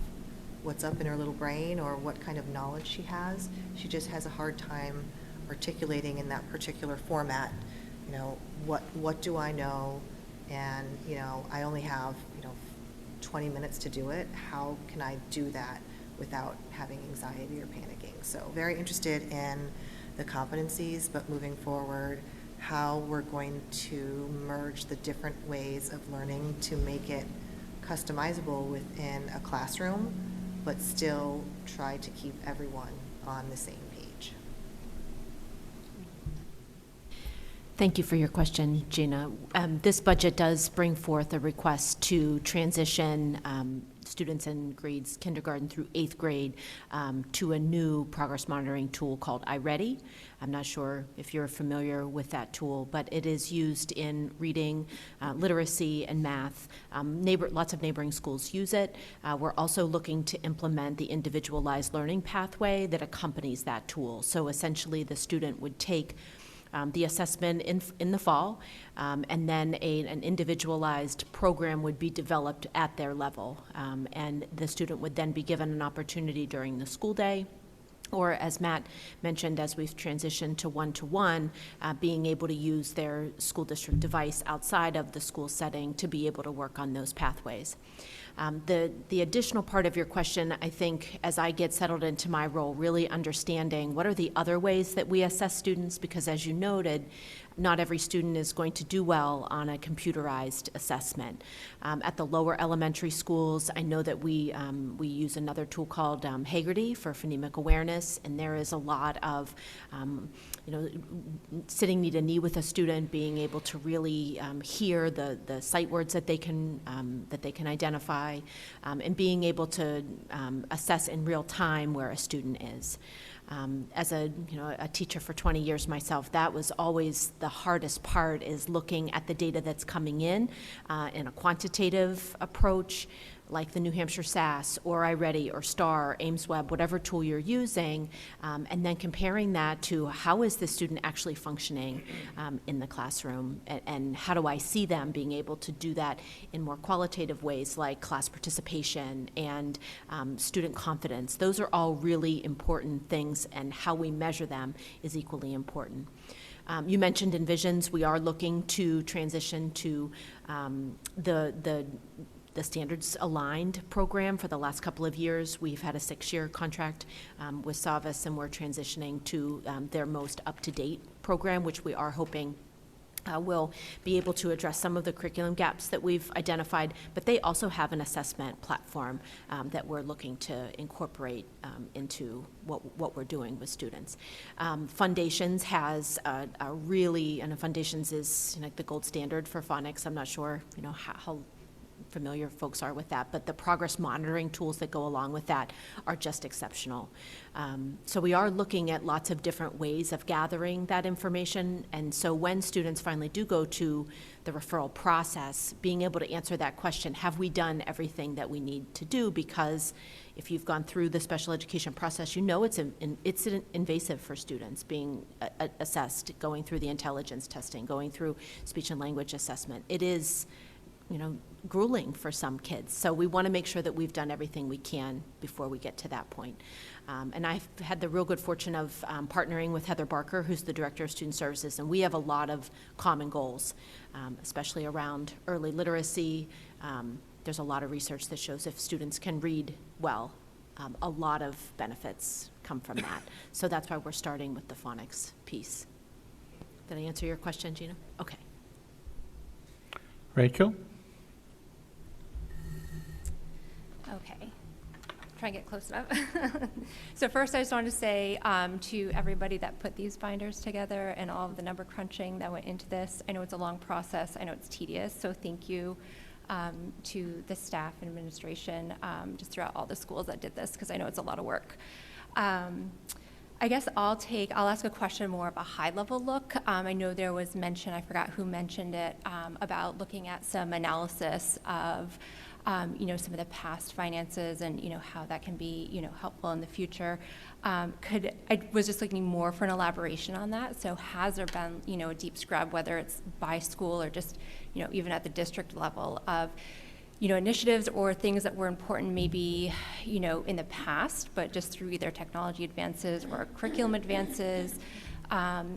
what's up in her little brain or what kind of knowledge she has. She just has a hard time articulating in that particular format, what do I know, and I only have 20 minutes to do it. How can I do that without having anxiety or panicking? So very interested in the competencies, but moving forward, how we're going to merge the different ways of learning to make it customizable within a classroom, but still try to keep everyone on the same page. Thank you for your question, Gina. This budget does bring forth a request to transition students in grades kindergarten through 8th grade to a new progress monitoring tool called iReady. I'm not sure if you're familiar with that tool, but it is used in reading, literacy, and math. Lots of neighboring schools use it. We're also looking to implement the individualized learning pathway that accompanies that tool. So essentially, the student would take the assessment in the fall, and then an individualized program would be developed at their level. And the student would then be given an opportunity during the school day, or as Matt mentioned, as we've transitioned to one-to-one, being able to use their school district device outside of the school setting to be able to work on those pathways. The additional part of your question, I think, as I get settled into my role, really understanding what are the other ways that we assess students, because as you noted, not every student is going to do well on a computerized assessment. At the lower elementary schools, I know that we use another tool called Haggerty for phonemic awareness, and there is a lot of, sitting knee to knee with a student, being able to really hear the sight words that they can identify, and being able to assess in real time where a student is. As a teacher for 20 years myself, that was always the hardest part, is looking at the data that's coming in a quantitative approach, like the New Hampshire SAS or iReady or STAR, AimsWeb, whatever tool you're using, and then comparing that to how is the student actually functioning in the classroom, and how do I see them being able to do that in more qualitative ways like class participation and student confidence. Those are all really important things, and how we measure them is equally important. You mentioned Envisions. We are looking to transition to the standards aligned program. For the last couple of years, we've had a 6-year contract with Savas, and we're transitioning to their most up-to-date program, which we are hoping will be able to address some of the curriculum gaps that we've identified, but they also have an assessment platform that we're looking to incorporate into what we're doing with students. Foundations has a really, and Foundations is like the gold standard for phonics. I'm not sure how familiar folks are with that, but the progress monitoring tools that go along with that are just exceptional. So we are looking at lots of different ways of gathering that information, and so when students finally do go to the referral process, being able to answer that question, have we done everything that we need to do? Because if you've gone through the special education process, you know it's invasive for students being assessed, going through the intelligence testing, going through speech and language assessment. It is, you know, grueling for some kids. So we want to make sure that we've done everything we can before we get to that point. And I've had the real good fortune of partnering with Heather Barker, who's the Director of Student Services, and we have a lot of common goals, especially around early literacy. There's a lot of research that shows if students can read well, a lot of benefits come from that. So that's why we're starting with the phonics piece. Did I answer your question, Gina? Okay. Rachel? Okay. Try and get close enough. So first, I just wanted to say to everybody that put these binders together and all of the number crunching that went into this, I know it's a long process. I know it's tedious. So thank you to the staff and administration just throughout all the schools that did this, because I know it's a lot of work. I guess I'll ask a question more of a high-level look. I know there was mention, I forgot who mentioned it, about looking at some analysis of, you know, some of the past finances and, you know, how that can be, you know, helpful in the future. I was just looking more for an elaboration on that. So has there been, you know, a deep scrub, whether it's by school or just, you know, even at the district level of, you know, initiatives or things that were important maybe, you know, in the past, but just through either technology advances or curriculum advances,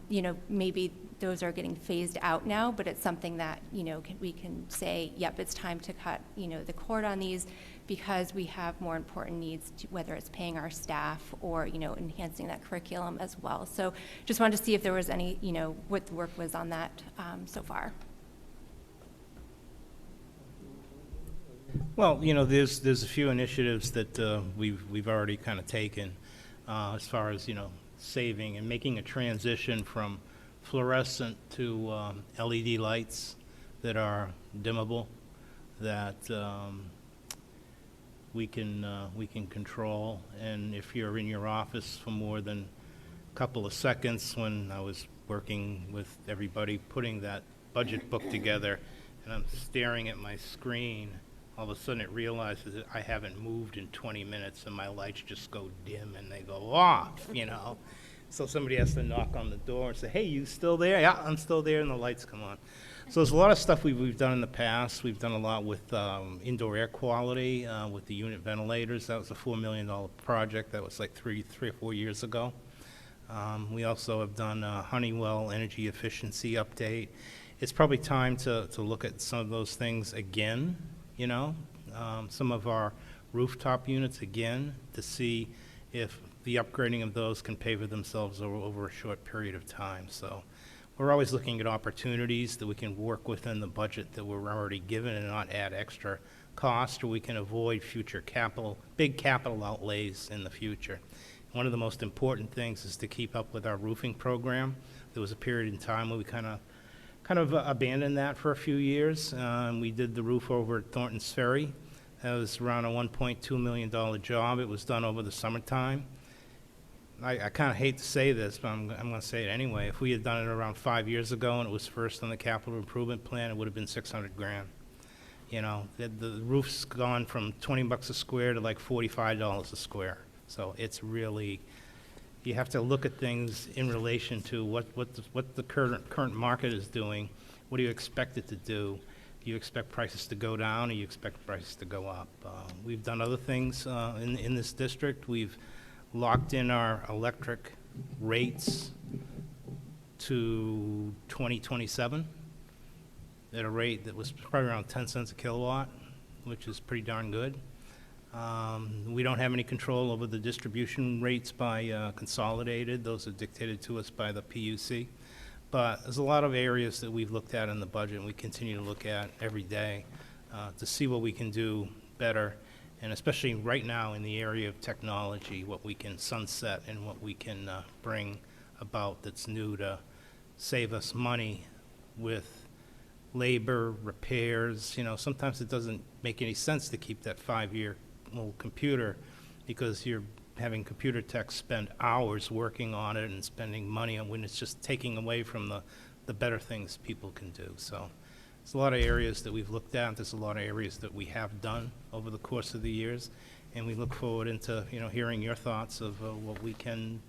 you know, maybe those are getting phased out now, but it's something that, you know, we can say, yep, it's time to cut, you know, the cord on these because we have more important needs, whether it's paying our staff or, you know, enhancing that curriculum as well. So just wanted to see if there was any, you know, what the work was on that so far. Well, you know, there's a few initiatives that we've already kind of taken as far as, you know, saving and making a transition from fluorescent to LED lights that are dimmable, that we can control. And if you're in your office for more than a couple of seconds, when I was working with everybody putting that budget book together, and I'm staring at my screen, all of a sudden it realizes that I haven't moved in 20 minutes and my lights just go dim and they go off, you know. So somebody has to knock on the door and say, hey, you still there? Yeah, I'm still there, and the lights come on. So there's a lot of stuff we've done in the past. We've done a lot with indoor air quality, with the unit ventilators. That was a $4 million project. That was like three or 4 years ago. We also have done a Honeywell energy efficiency update. It's probably time to look at some of those things again, you know, some of our rooftop units again, to see if the upgrading of those can pay for themselves over a short period of time. So we're always looking at opportunities that we can work within the budget that we're already given and not add extra cost, or we can avoid future big capital outlays in the future. One of the most important things is to keep up with our roofing program. There was a period in time where we kind of abandoned that for a few years. We did the roof over at Thornton's Ferry. That was around a $1.2 million job. It was done over the summertime. I kind of hate to say this, but I'm going to say it anyway. If we had done it around 5 years ago and it was first on the capital improvement plan, it would have been $600 grand. You know, the roof's gone from 20 bucks a square to like $45 a square. So it's really, you have to look at things in relation to what the current market is doing. What do you expect it to do? Do you expect prices to go down, or you expect prices to go up? We've done other things in this district. We've locked in our electric rates to 2027 at a rate that was probably around 10 cents a kilowatt, which is pretty darn good. We don't have any control over the distribution rates by Consolidated. Those are dictated to us by the PUC. But there's a lot of areas that we've looked at in the budget and we continue to look at every day to see what we can do better, and especially right now in the area of technology, what we can sunset and what we can bring about that's new to save us money with labor, repairs, sometimes it doesn't make any sense to keep that 5-year old computer because you're having computer techs spend hours working on it and spending money on when it's just taking away from the better things people can do. So there's a lot of areas that we've looked at. There's a lot of areas that we have done over the course of the years. And we look forward into, hearing your thoughts of what we can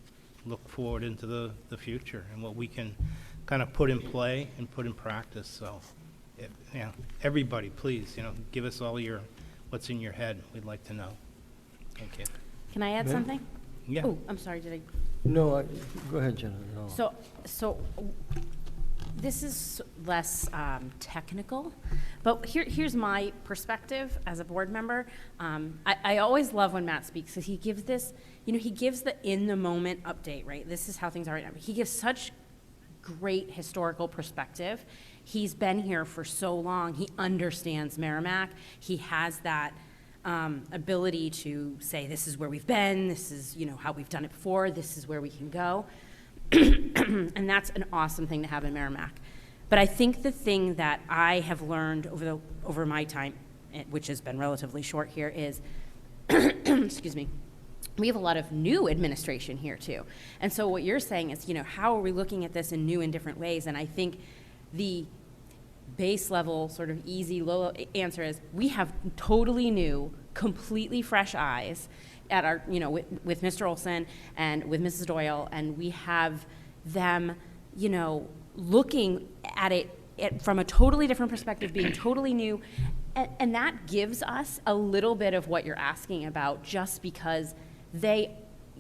look forward into the future and what we can kind of put in play and put in practice. So, everybody, please, give us all what's in your head. We'd like to know. Thank you. Can I add Ma'am? something? Yeah. Oh, I'm sorry, did I? No, go ahead, Jenna. No. So this is less technical, but here's my perspective as a board member. I always love when Matt speaks because he gives this, he gives the in-the-moment update, right? This is how things are right now. He gives such great historical perspective. He's been here for so long. He understands Merrimack. He has that ability to say, this is where we've been, this is, how we've done it before, this is where we can go. And that's an awesome thing to have in Merrimack. But I think the thing that I have learned over my time, which has been relatively short here, is, excuse me, we have a lot of new administration here too. And so what you're saying is, how are we looking at this in new and different ways? And I think the base level, sort of easy, low answer is we have totally new, completely fresh eyes at our, with Mr. Olson and with Mrs. Doyle, and we have them, looking at it from a totally different perspective, being totally new, and that gives us a little bit of what you're asking about, just because they,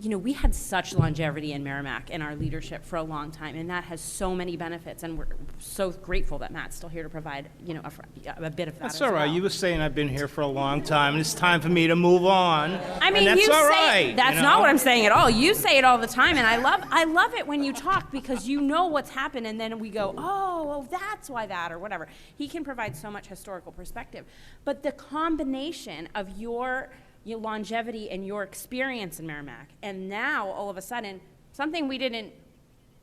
we had such longevity in Merrimack in our leadership for a long time, and that has so many benefits, and we're so grateful that Matt's still here to provide, a bit of that. That's all right. You were saying I've been here for a long time, and it's time for me to move on. I mean, and that's you all say right, that's not what I'm saying at all. You say it all the time, and I love it when you talk because you know what's happened, and then we go, oh, that's why that, or whatever. He can provide so much historical perspective, but the combination of your longevity and your experience in Merrimack, and now all of a sudden something we didn't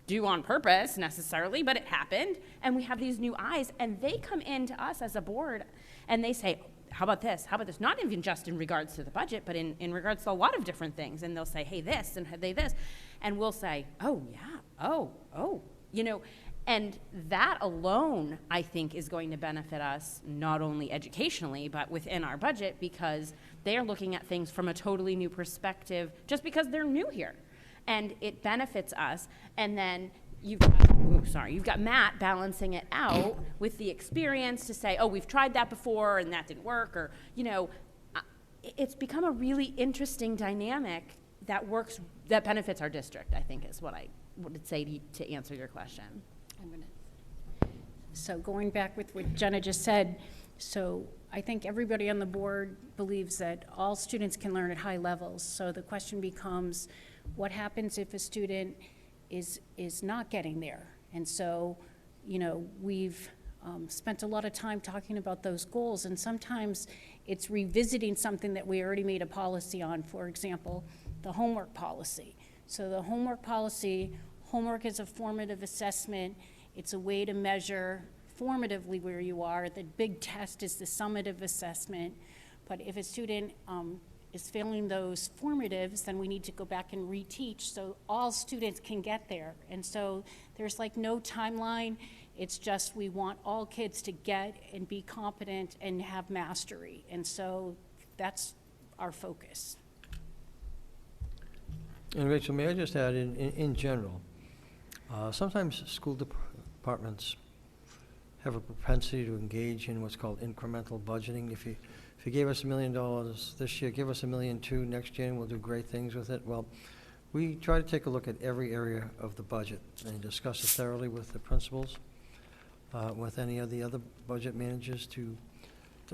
do on purpose necessarily, but it happened, and we have these new eyes, and they come into us as a board and they say, how about this, not even just in regards to the budget, but in regards to a lot of different things, and they'll say, hey, this, and they this, and we'll say, oh yeah, oh, and that alone, I think, is going to benefit us not only educationally, but within our budget, because they are looking at things from a totally new perspective just because they're new here. And it benefits us. And then you've got Matt balancing it out with the experience to say, oh, we've tried that before and that didn't work, or, it's become a really interesting dynamic that benefits our district, I think, is what I would say to answer your question. So going back with what Jenna just said, so I think everybody on the board believes that all students can learn at high levels. So the question becomes, what happens if a student is not getting there? And so, we've spent a lot of time talking about those goals, and sometimes it's revisiting something that we already made a policy on. For example, the homework policy. So the homework policy, homework is a formative assessment. It's a way to measure formatively where you are. The big test is the summative assessment. But if a student is failing those formatives, then we need to go back and reteach so all students can get there. And so there's no timeline. It's just we want all kids to get and be competent and have mastery. And so that's our focus. And Rachel, may I just add, in general, sometimes school departments have a propensity to engage in what's called incremental budgeting. If you gave us $1 million this year, give us $1.2 million next year, and we'll do great things with it. Well, we try to take a look at every area of the budget and discuss it thoroughly with the principals, with any of the other budget managers to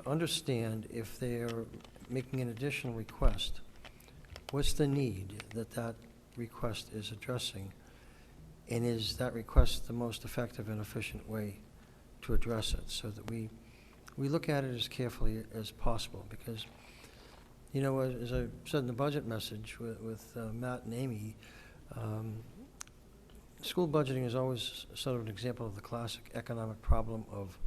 understand if they're making an additional request, what's the need that request is addressing, and is that request the most effective and efficient way to address it, so that we look at it as carefully as possible. Because, as I said in the budget message with Matt and Amy, school budgeting is always sort of an example of the classic economic problem of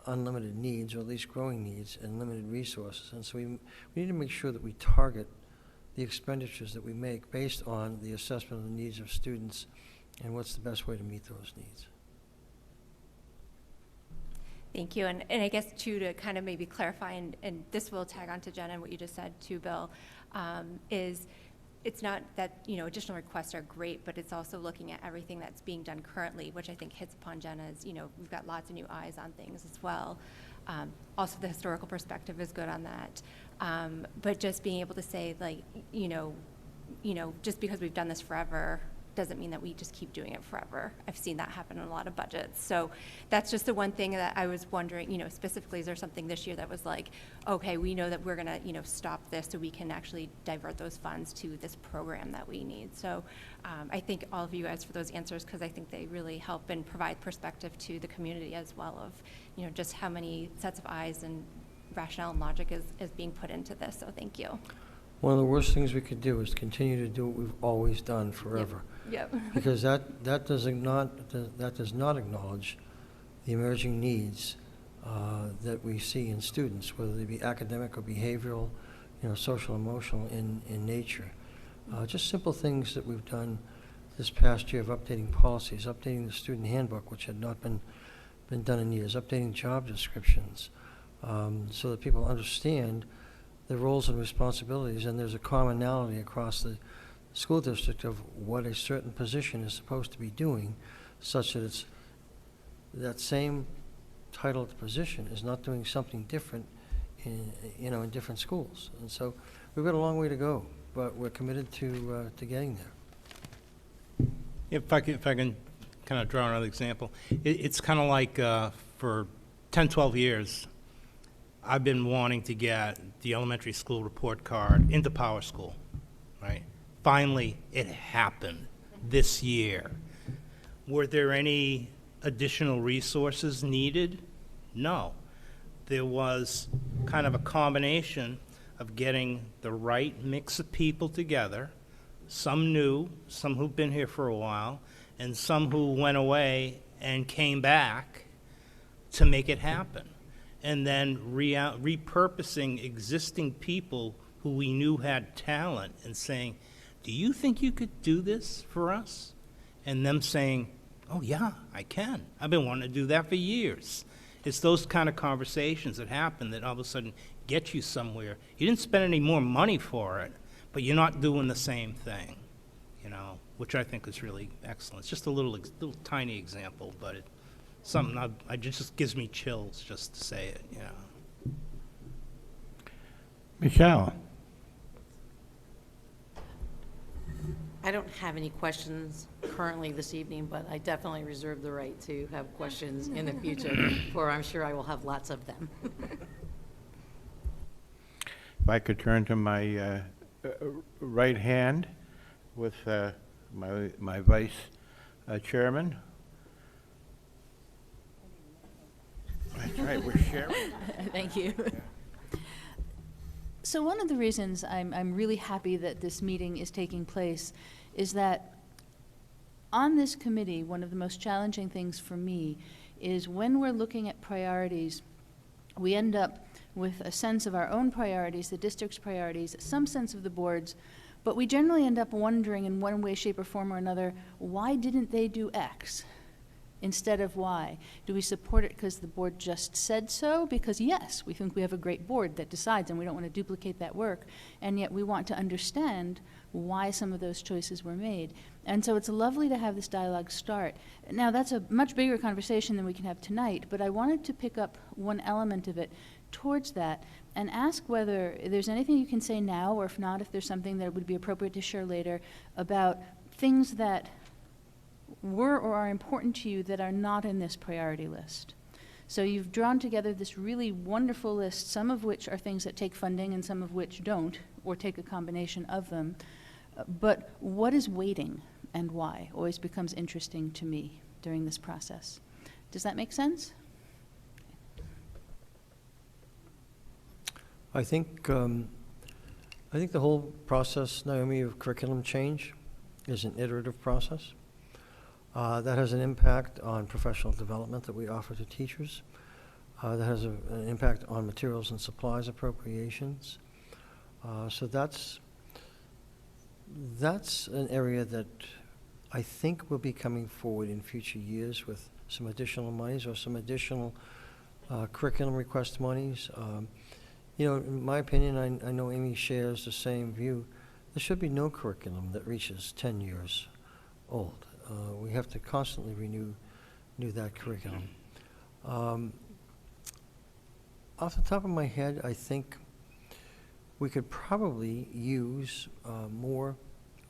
unlimited needs, or at least growing needs, and limited resources. And so we need to make sure that we target the expenditures that we make based on the assessment of the needs of students and what's the best way to meet those needs. Thank you. And I guess, too, to kind of maybe clarify, and this will tag on to Jen and what you just said, too, Bill, is it's not that, additional requests are great, but it's also looking at everything that's being done currently, which I think hits upon Jenna's, we've got lots of new eyes on things as well. Also, the historical perspective is good on that. But just being able to say, like, just because we've done this forever doesn't mean that we just keep doing it forever. I've seen that happen in a lot of budgets. So that's just the one thing that I was wondering, specifically, is there something this year that was like, okay, we know that we're gonna, stop this so we can actually divert those funds to this program that we need. So I thank all of you guys for those answers, because I think they really help and provide perspective to the community as well of, just how many sets of eyes and rationale and logic is being put into this. So thank you. One of the worst things we could do is continue to do what we've always done forever. Yep. Because that does not acknowledge the emerging needs that we see in students, whether they be academic or behavioral, social, emotional in nature. Just simple things that we've done this past year of updating policies, updating the student handbook, which had not been done in years, updating job descriptions, so that people understand the roles and responsibilities, and there's a commonality across the school district of what a certain position is supposed to be doing, such that it's that same titled position is not doing something different in different schools. And so we've got a long way to go, but we're committed to getting there. If I can kind of draw another example, it's kind of like for 10, 12 years, I've been wanting to get the elementary school report card into Power School, right? Finally, it happened this year. Were there any additional resources needed? No. There was kind of a combination of getting the right mix of people together, some new, some who've been here for a while, and some who went away and came back to make it happen. And then repurposing existing people who we knew had talent and saying, do you think you could do this for us? And them saying, oh yeah, I can. I've been wanting to do that for years. It's those kind of conversations that happen that all of a sudden get you somewhere. You didn't spend any more money for it, but you're not doing the same thing, which I think is really excellent. It's just a little tiny example, but it's something it just gives me chills just to say it, Michelle. I don't have any questions currently this evening, but I definitely reserve the right to have questions in the future, for I'm sure I will have lots of them. If I could turn to my right hand with my vice chairman. That's right, we're sharing. Thank you. So one of the reasons I'm really happy that this meeting is taking place is that on this committee, one of the most challenging things for me is when we're looking at priorities, we end up with a sense of our own priorities, the district's priorities, some sense of the board's, but we generally end up wondering in one way, shape, or form or another, why didn't they do X instead of Y? Do we support it because the board just said so? Because yes, we think we have a great board that decides and we don't want to duplicate that work, and yet we want to understand why some of those choices were made. And so it's lovely to have this dialogue start. Now that's a much bigger conversation than we can have tonight, but I wanted to pick up one element of it towards that and ask whether there's anything you can say now, or if not, if there's something that would be appropriate to share later about things that were or are important to you that are not in this priority list. So you've drawn together this really wonderful list, some of which are things that take funding and some of which don't, or take a combination of them. But what is waiting and why always becomes interesting to me during this process. Does that make sense? I think the whole process, Naomi, of curriculum change is an iterative process. That has an impact on professional development that we offer to teachers. that has an impact on materials and supplies appropriations. So that's an area that I think will be coming forward in future years with some additional monies or some additional curriculum request monies. You know, in my opinion, I know Amy shares the same view. There should be no curriculum that reaches 10 years old. We have to constantly renew that curriculum. Off the top of my head, I think we could probably use more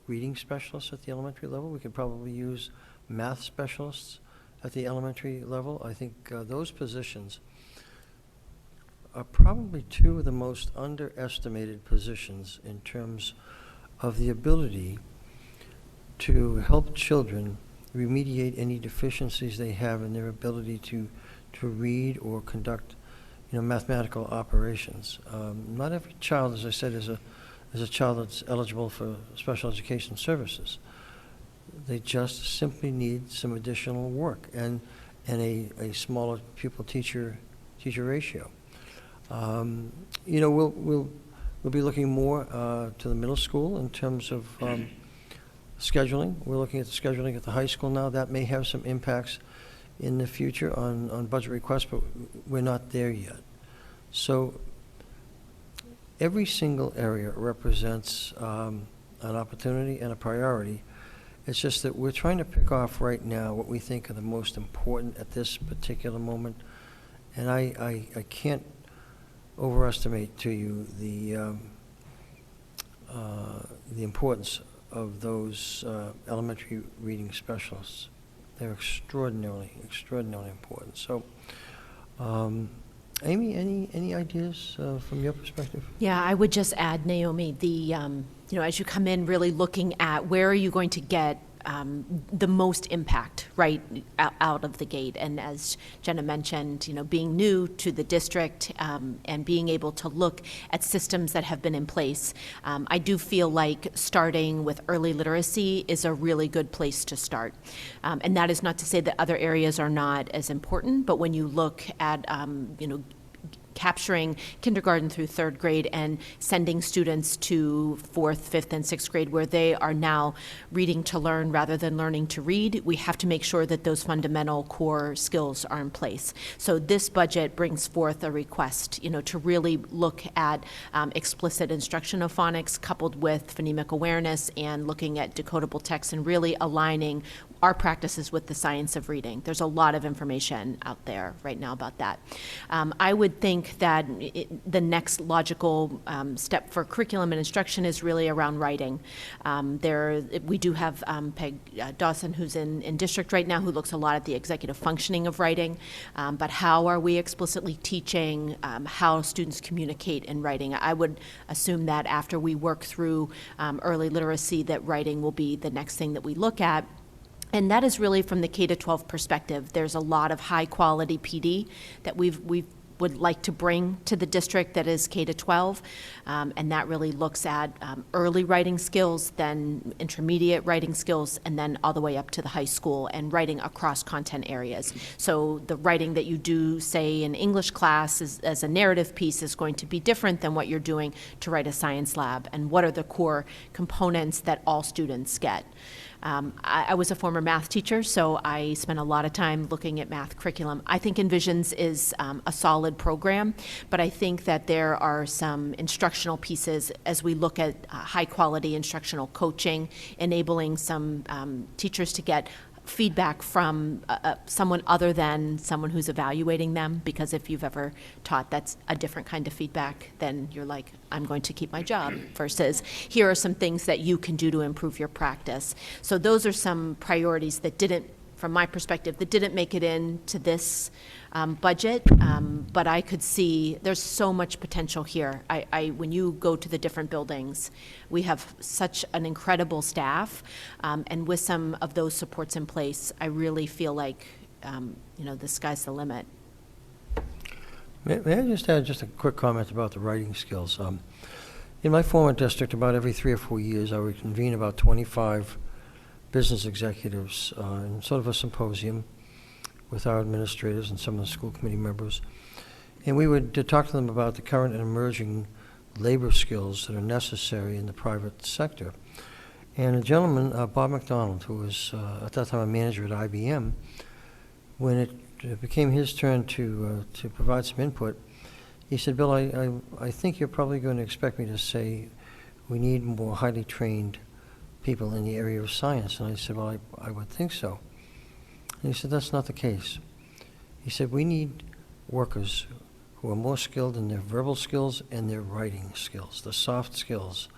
reading specialists at the elementary level. We could probably use math specialists at the elementary level. I think those positions are probably two of the most underestimated positions in terms of the ability to help children remediate any deficiencies they have in their ability to read or conduct, you know, mathematical operations. Not every child, as I said, is a child that's eligible for special education services. They just simply need some additional work and a smaller pupil-teacher ratio. You know, we'll be looking more to the middle school in terms of scheduling. We're looking at the scheduling at the high school now. That may have some impacts in the future on budget requests, but we're not there yet. So every single area represents an opportunity and a priority. It's just that we're trying to pick off right now what we think are the most important at this particular moment. And I can't overestimate to you the importance of those elementary reading specialists. They're extraordinarily important. So, Amy, any ideas from your perspective? Yeah, I would just add, Naomi, you know, as you come in really looking at where are you going to get the most impact right out of the gate. And as Jenna mentioned, you know, being new to the district and being able to look at systems that have been in place, I do feel like starting with early literacy is a really good place to start. And that is not to say that other areas are not as important, but when you look at, you know, capturing kindergarten through third grade and sending students to fourth, fifth, and sixth grade where they are now reading to learn rather than learning to read, we have to make sure that those fundamental core skills are in place. So this budget brings forth a request, you know, to really look at explicit instruction of phonics coupled with phonemic awareness and looking at decodable text and really aligning our practices with the science of reading. There's a lot of information out there right now about that. I would think that the next logical step for curriculum and instruction is really around writing. We do have Peg Dawson, who's in district right now, who looks a lot at the executive functioning of writing, but how are we explicitly teaching how students communicate in writing? I would assume that after we work through early literacy, that writing will be the next thing that we look at. And that is really from the K-12 perspective. There's a lot of high-quality PD that we would like to bring to the district that is K-12, and that really looks at early writing skills, then intermediate writing skills, and then all the way up to the high school and writing across content areas. So the writing that you do, say, in English class as a narrative piece is going to be different than what you're doing to write a science lab, and what are the core components that all students get. I was a former math teacher, so I spent a lot of time looking at math curriculum. I think Envisions is a solid program, but I think that there are some instructional pieces as we look at high-quality instructional coaching, enabling some teachers to get feedback from someone other than someone who's evaluating them, because if you've ever taught, that's a different kind of feedback than you're like, I'm going to keep my job, versus here are some things that you can do to improve your practice. So those are some priorities that didn't, from my perspective, that didn't make it into this budget, but I could see there's so much potential here. When you go to the different buildings, we have such an incredible staff, and with some of those supports in place, I really feel like, you know, the sky's the limit. May I just add just a quick comment about the writing skills? In my former district, about every 3 or 4 years, I would convene about 25 business executives in sort of a symposium with our administrators and some of the school committee members. And we would talk to them about the current and emerging labor skills that are necessary in the private sector. And a gentleman, Bob McDonald, who was at that time a manager at IBM, when it became his turn to provide some input, he said, Bill, I think you're probably going to expect me to say we need more highly trained people in the area of science. And I said, well, I would think so. And he said, that's not the case. He said, we need workers who are more skilled in their verbal skills and their writing skills, the soft skills.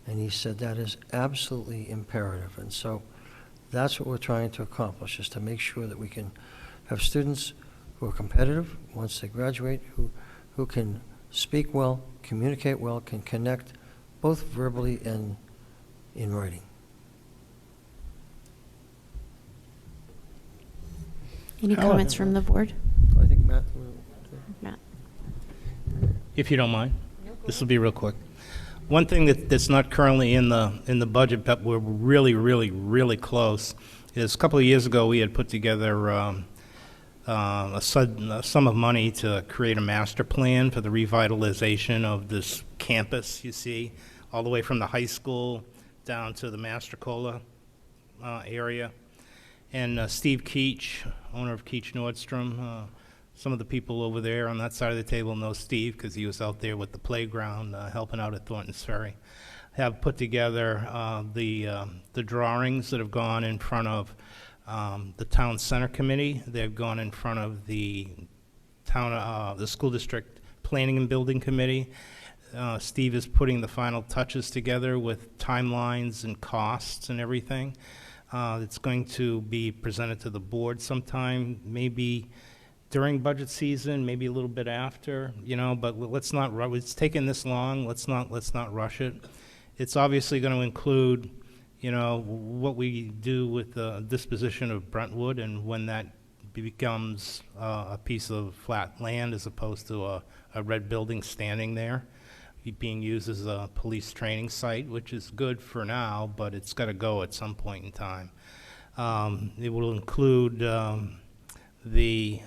And he said that is absolutely imperative. And so that's what we're trying to accomplish, is to make sure that we can have students who are competitive once they graduate, who can speak well, communicate well, can connect both verbally and in writing. Any comments from the board? I think Matt. Matt. If you don't mind, this will be real quick. One thing that's not currently in the budget, but we're really close, is a couple of years ago we had put together a sum of money to create a master plan for the revitalization of this campus, you see, all the way from the high school down to the Mastrocola area. And Steve Keach, owner of Keach Nordstrom, some of the people over there on that side of the table know Steve because he was out there with the playground helping out at Thornton's Ferry, have put together the drawings that have gone in front of the Town Center Committee. They've gone in front of the School District Planning and Building Committee. Steve is putting the final touches together with timelines and costs and everything. It's going to be presented to the board sometime, maybe during budget season, maybe a little bit after, but let's not rush. It's taken this long. Let's not rush it. It's obviously going to include, what we do with the disposition of Brentwood and when that becomes a piece of flat land as opposed to a red building standing there, being used as a police training site, which is good for now, but it's got to go at some point in time. It will include the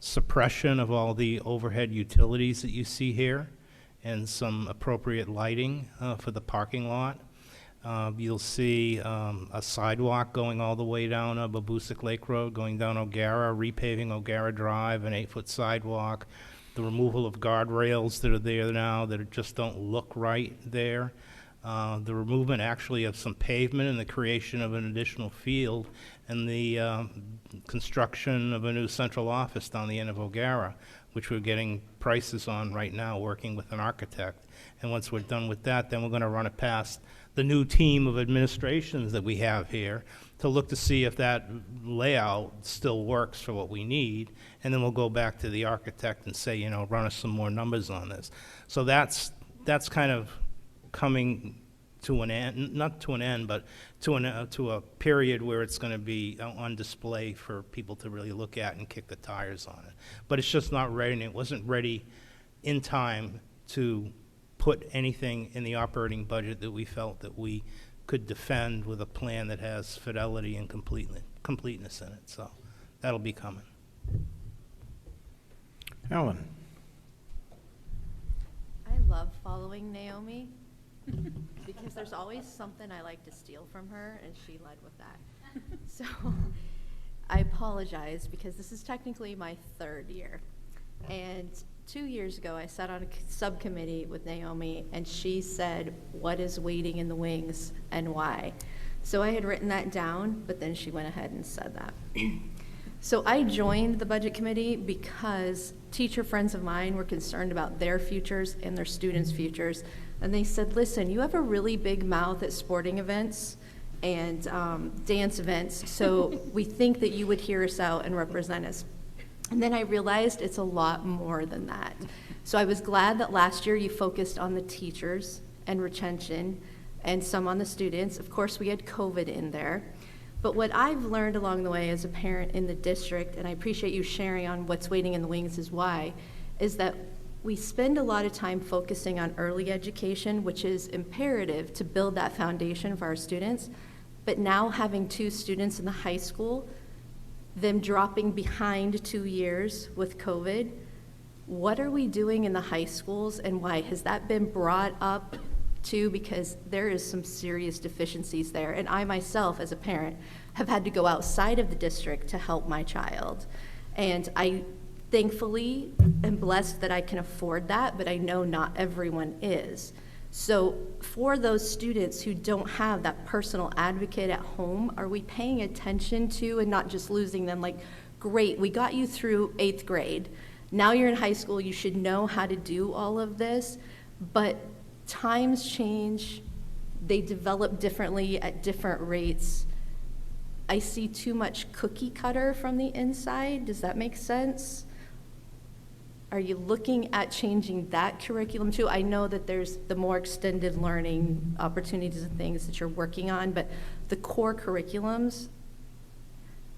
suppression of all the overhead utilities that you see here and some appropriate lighting for the parking lot. You'll see a sidewalk going all the way down Babusick Lake Road, going down O'Gara, repaving O'Gara Drive, an 8-foot sidewalk, the removal of guardrails that are there now that just don't look right there, the removal actually of some pavement and the creation of an additional field, and the construction of a new central office down the end of O'Gara, which we're getting prices on right now, working with an architect. And once we're done with that, then we're going to run it past the new team of administrations that we have here to look to see if that layout still works for what we need, and then we'll go back to the architect and say, run us some more numbers on this. So that's kind of coming to an end, not to an end, but to a period where it's going to be on display for people to really look at and kick the tires on it. But it's just not ready, and it wasn't ready in time to put anything in the operating budget that we felt that we could defend with a plan that has fidelity and completeness in it. So that'll be coming. Ellen. I love following Naomi because there's always something I like to steal from her, and she led with that. So I apologize because this is technically my third year. And 2 years ago, I sat on a subcommittee with Naomi, and she said, what is waiting in the wings and why? So I had written that down, but then she went ahead and said that. So I joined the budget committee because teacher friends of mine were concerned about their futures and their students' futures. And they said, listen, you have a really big mouth at sporting events and dance events, so we think that you would hear us out and represent us. And then I realized it's a lot more than that. So I was glad that last year you focused on the teachers and retention and some on the students. Of course, we had COVID in there. But what I've learned along the way as a parent in the district, and I appreciate you sharing on what's waiting in the wings is why, is that we spend a lot of time focusing on early education, which is imperative to build that foundation for our students. But now having 2 students in the high school, them dropping behind 2 years with COVID, What are we doing in the high schools, and why? Has that been brought up too? Because there is some serious deficiencies there. And I myself, as a parent, have had to go outside of the district to help my child. And I thankfully am blessed that I can afford that, but I know not everyone is. So for those students who don't have that personal advocate at home, are we paying attention to and not just losing them? Like, great, we got you through 8th grade. Now you're in high school, you should know how to do all of this, but times change, they develop differently at different rates. I see too much cookie cutter from the inside. Does that make sense? Are you looking at changing that curriculum too? I know that there's the more extended learning opportunities and things that you're working on, but the core curriculums,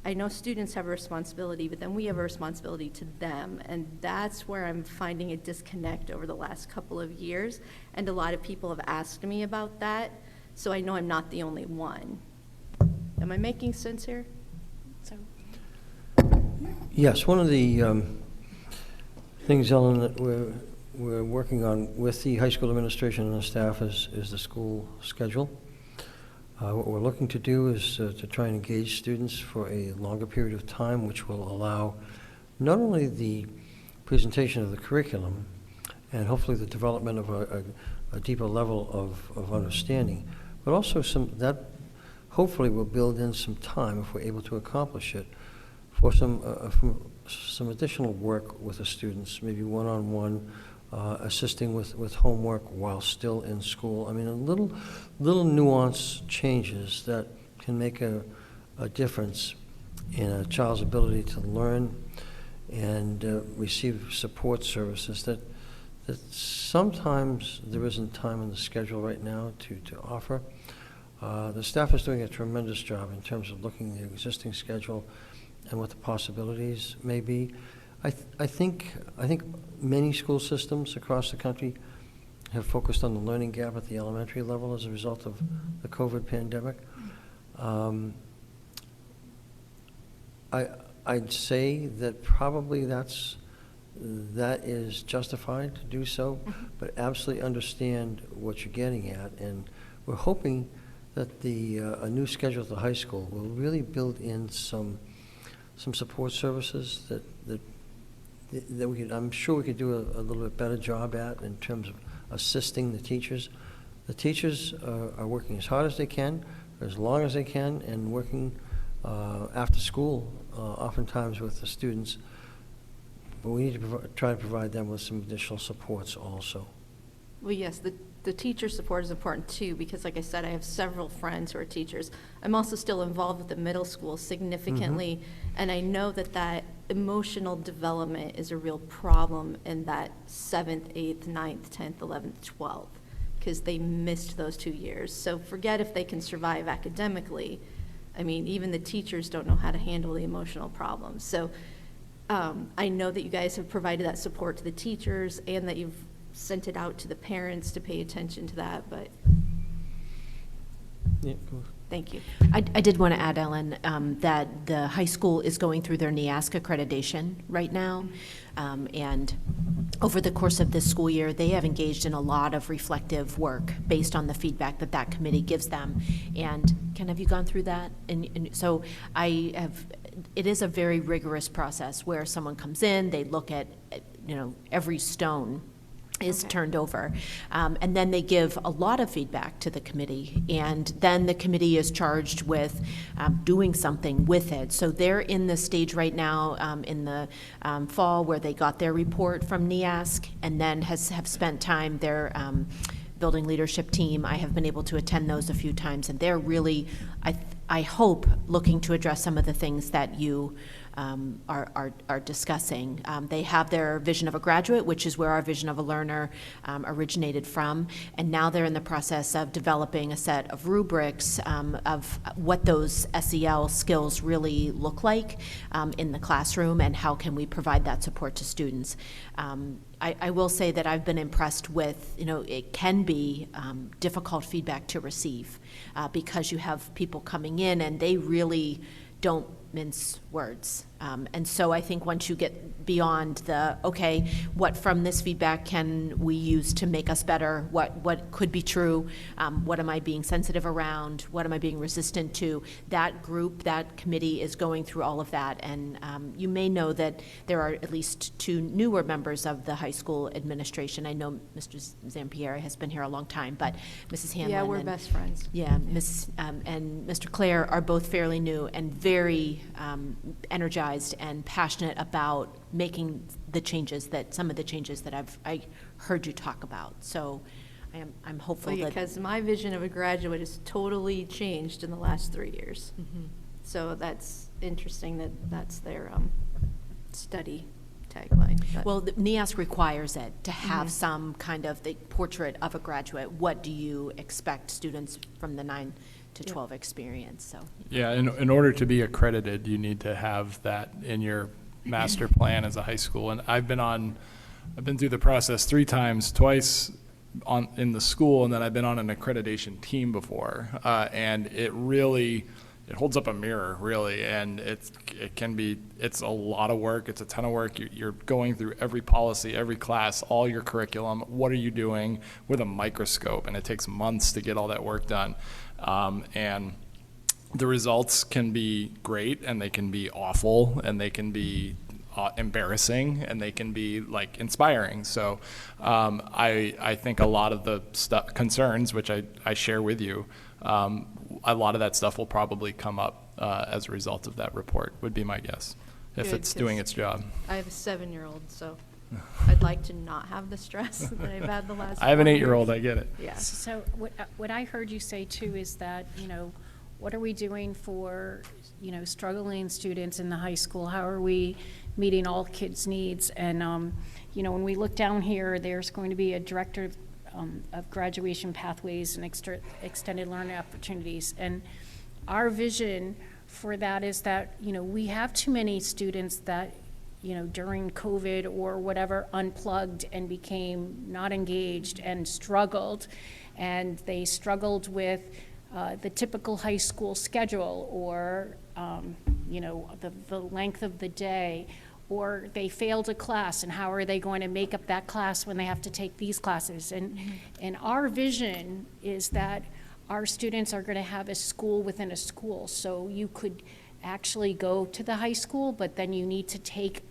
I know students have a responsibility, but then we have a responsibility to them, and that's where I'm finding a disconnect over the last couple of years, and a lot of people have asked me about that, so I know I'm not the only one. Am I making sense here? So. Yes, one of the things, Ellen, that we're working on with the high school administration and the staff is the school schedule. What we're looking to do is to try and engage students for a longer period of time, which will allow not only the presentation of the curriculum and hopefully the development of a deeper level of understanding, but also that hopefully will build in some time, if we're able to accomplish it, for some additional work with the students, maybe one-on-one, assisting with homework while still in school. I mean, little nuance changes that can make a difference in a child's ability to learn and receive support services that sometimes there isn't time in the schedule right now to offer. The staff is doing a tremendous job in terms of looking at the existing schedule and what the possibilities may be. I think many school systems across the country have focused on the learning gap at the elementary level as a result of the COVID pandemic. I'd say that probably that is justified to do so, but absolutely understand what you're getting at, and we're hoping that a new schedule at the high school will really build in some support services that we could, I'm sure we could do a little bit better job at in terms of assisting the teachers. The teachers are working as hard as they can, as long as they can, and working after school, oftentimes with the students. But we need to try to provide them with some additional supports also. Well, yes, the teacher support is important too, because like I said, I have several friends who are teachers. I'm also still involved with the middle school significantly, and I know that emotional development is a real problem in that 7th, 8th, 9th, 10th, 11th, 12th, because they missed those 2 years. So forget if they can survive academically. I mean, even the teachers don't know how to handle the emotional problems. So I know that you guys have provided that support to the teachers and that you've sent it out to the parents to pay attention to that, but yeah, go ahead. Thank you. I did want to add, Ellen, that the high school is going through their NEASC accreditation right now. And over the course of this school year, they have engaged in a lot of reflective work based on the feedback that committee gives them. And Ken, have you gone through that? And so it is a very rigorous process where someone comes in, they look at, every stone is turned over. And then they give a lot of feedback to the committee, and then the committee is charged with doing something with it. So they're in the stage right now in the fall where they got their report from NEASC, and then have spent time, their building leadership team, I have been able to attend those a few times, and they're really, I hope, looking to address some of the things that you are discussing. They have their vision of a graduate, which is where our vision of a learner originated from, and now they're in the process of developing a set of rubrics of what those SEL skills really look like in the classroom, and how can we provide that support to students. I will say that I've been impressed with, it can be difficult feedback to receive because you have people coming in and they really don't mince words. And so I think once you get beyond the, okay, what from this feedback can we use to make us better? What could be true? What am I being sensitive around? What am I being resistant to? That group, that committee is going through all of that. And you may know that there are at least 2 newer members of the high school administration. I know Mr. Zampieri has been here a long time, but Mrs. Hanlon. Yeah, we're and- best friends. Yeah, and Mr. Clare are both fairly new and very energized and passionate about making some of the changes that I heard you talk about. So I'm hopeful Well, that. because my vision of a graduate has totally changed in the last 3 years. Mhm. So that's interesting that that's their study tagline. But- Well, the NEASC requires it to have Mhm. some kind of the portrait of a graduate. What do you expect students from the 9 to 12 experience? So. Yeah, in order to be accredited, you need to have that in your master plan as a high school. And I've been through the process 3 times, twice in the school, and then I've been on an accreditation team before. And it holds up a mirror, really, and it's a lot of work. It's a ton of work. You're going through every policy, every class, all your curriculum. What are you doing with a microscope? And it takes months to get all that work done. And the results can be great, and they can be awful, and they can be embarrassing, and they can be like inspiring. So I think a lot of the concerns, which I share with you, a lot of that stuff will probably come up as a result of that report, would be my guess, if Good, it's doing its job. I have a 7-year-old, so I'd like to not have the stress that I've had the last I have an 4 8-year-old, years. I get it. Yeah. So what I heard you say too is that, what are we doing for, struggling students in the high school? How are we meeting all kids' needs? And, when we look down here, there's going to be a director of graduation pathways and extended learning opportunities. And our vision for that is that, we have too many students that, during COVID or whatever, unplugged and became not engaged and struggled. And they struggled with the typical high school schedule or, the length of the day, or they failed a class, and how are they going to make up that class when they have to take these classes? And our vision is that our students are going to have a school within a school. So you could actually go to the high school, but then you need to take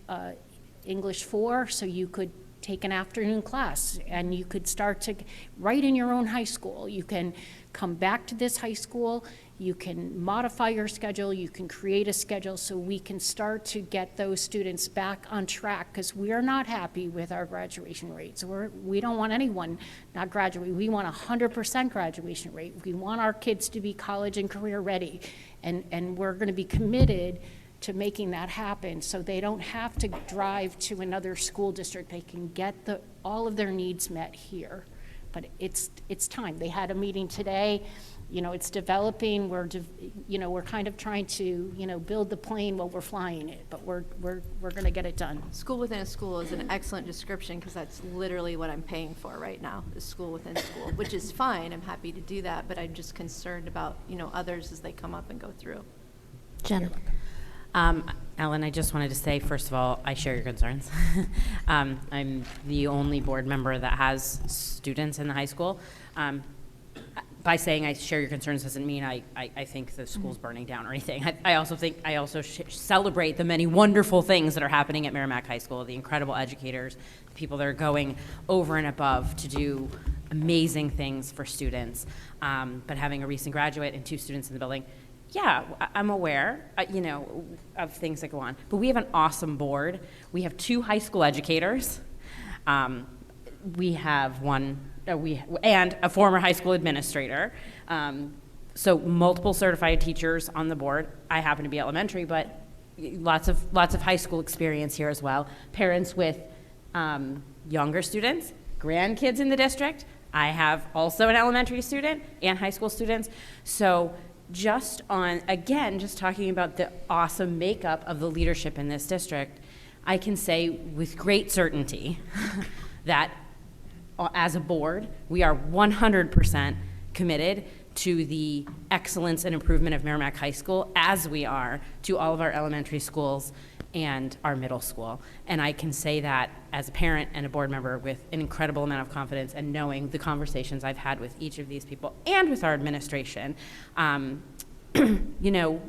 English 4, so you could take an afternoon class, and you could start to right in your own high school. You can come back to this high school, you can modify your schedule, you can create a schedule, so we can start to get those students back on track, because we are not happy with our graduation rates. We don't want anyone not graduate. We want 100% graduation rate. We want our kids to be college and career ready, and we're going to be committed to making that happen, so they don't have to drive to another school district. They can get all of their needs met here. But it's time. They had a meeting today. It's developing. We're kind of trying to build the plane while we're flying it. But we're going to get it done. School within a school is an excellent description, because that's literally what I'm paying for right now, is school within school, which is fine. I'm happy to do that, but I'm just concerned about others as they come up and go through. Jen. Ellen, I just wanted to say, first of all, I share your concerns. I'm the only board member that has students in the high school. By saying I share your concerns doesn't mean I think the school's burning down or anything. I also celebrate the many wonderful things that are happening at Merrimack High School, the incredible educators, the people that are going over and above to do amazing things for students. But having a recent graduate and 2 students in the building, yeah, I'm aware, of things that go on. But we have an awesome board. We have 2 high school educators. We have and a former high school administrator. So multiple certified teachers on the board. I happen to be elementary, but lots of high school experience here as well. Parents with younger students, grandkids in the district. I have also an elementary student and high school students. So just talking about the awesome makeup of the leadership in this district, I can say with great certainty that as a board, we are 100% committed to the excellence and improvement of Merrimack High School, as we are to all of our elementary schools and our middle school. And I can say that as a parent and a board member with an incredible amount of confidence, and knowing the conversations I've had with each of these people and with our administration. You know,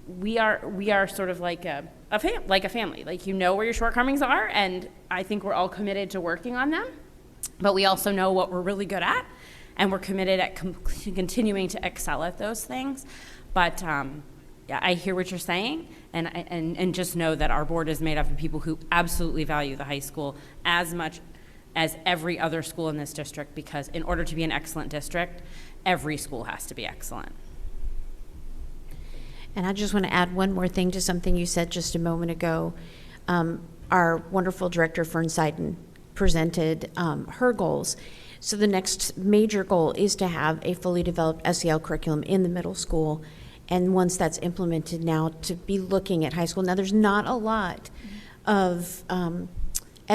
we are sort of like a family. Like, you know where your shortcomings are, and I think we're all committed to working on them. But we also know what we're really good at, and we're committed at continuing to excel at those things. But yeah, I hear what you're saying, and just know that our board is made up of people who absolutely value the high school as much as every other school in this district, because in order to be an excellent district, every school has to be excellent. And I just want to add one more thing to something you said just a moment ago. Our wonderful director, Fern Seiden, presented her goals. So the next major goal is to have a fully developed SEL curriculum in the middle school. And once that's implemented now, to be looking at high school. Now, there's not a lot of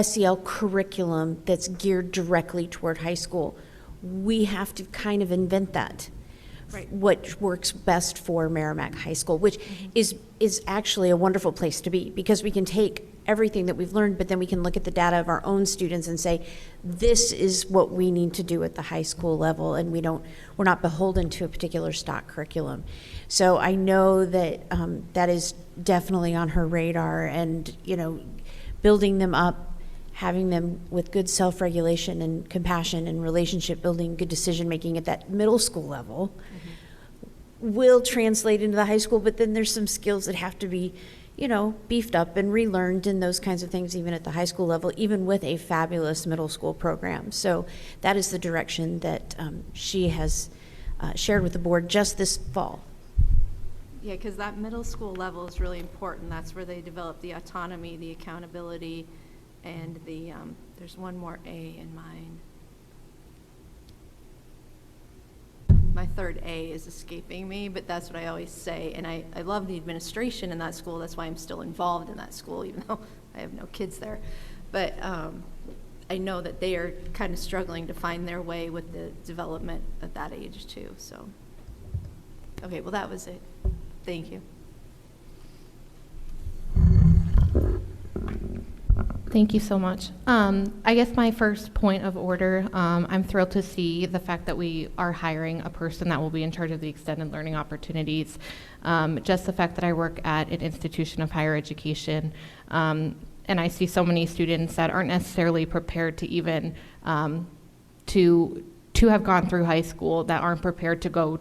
SEL curriculum that's geared directly toward high school. We have to kind of invent that. Right. What works best for Merrimack High School, which is actually a wonderful place to be, because we can take everything that we've learned, but then we can look at the data of our own students and say, this is what we need to do at the high school level, and we're not beholden to a particular stock curriculum. So I know that that is definitely on her radar, and you know, building them up, having them with good self-regulation and compassion and relationship building, good decision making at that middle school level will translate into the high school. But then there's some skills that have to be, you know, beefed up and relearned, and those kinds of things even at the high school level, even with a fabulous middle school program. So that is the direction that she has shared with the board just this fall. Yeah, because that middle school level is really important. That's where they develop the autonomy, the accountability, and the, there's one more A in mine. My third A is escaping me, but that's what I always say. And I love the administration in that school. That's why I'm still involved in that school, even though I have no kids there. But I know that they are kind of struggling to find their way with the development at that age too, so. Okay, well, that was it. Thank you. Thank you so much. I guess my first point of order, I'm thrilled to see the fact that we are hiring a person that will be in charge of the extended learning opportunities. Just the fact that I work at an institution of higher education, and I see so many students that aren't necessarily prepared to even to have gone through high school, that aren't prepared to go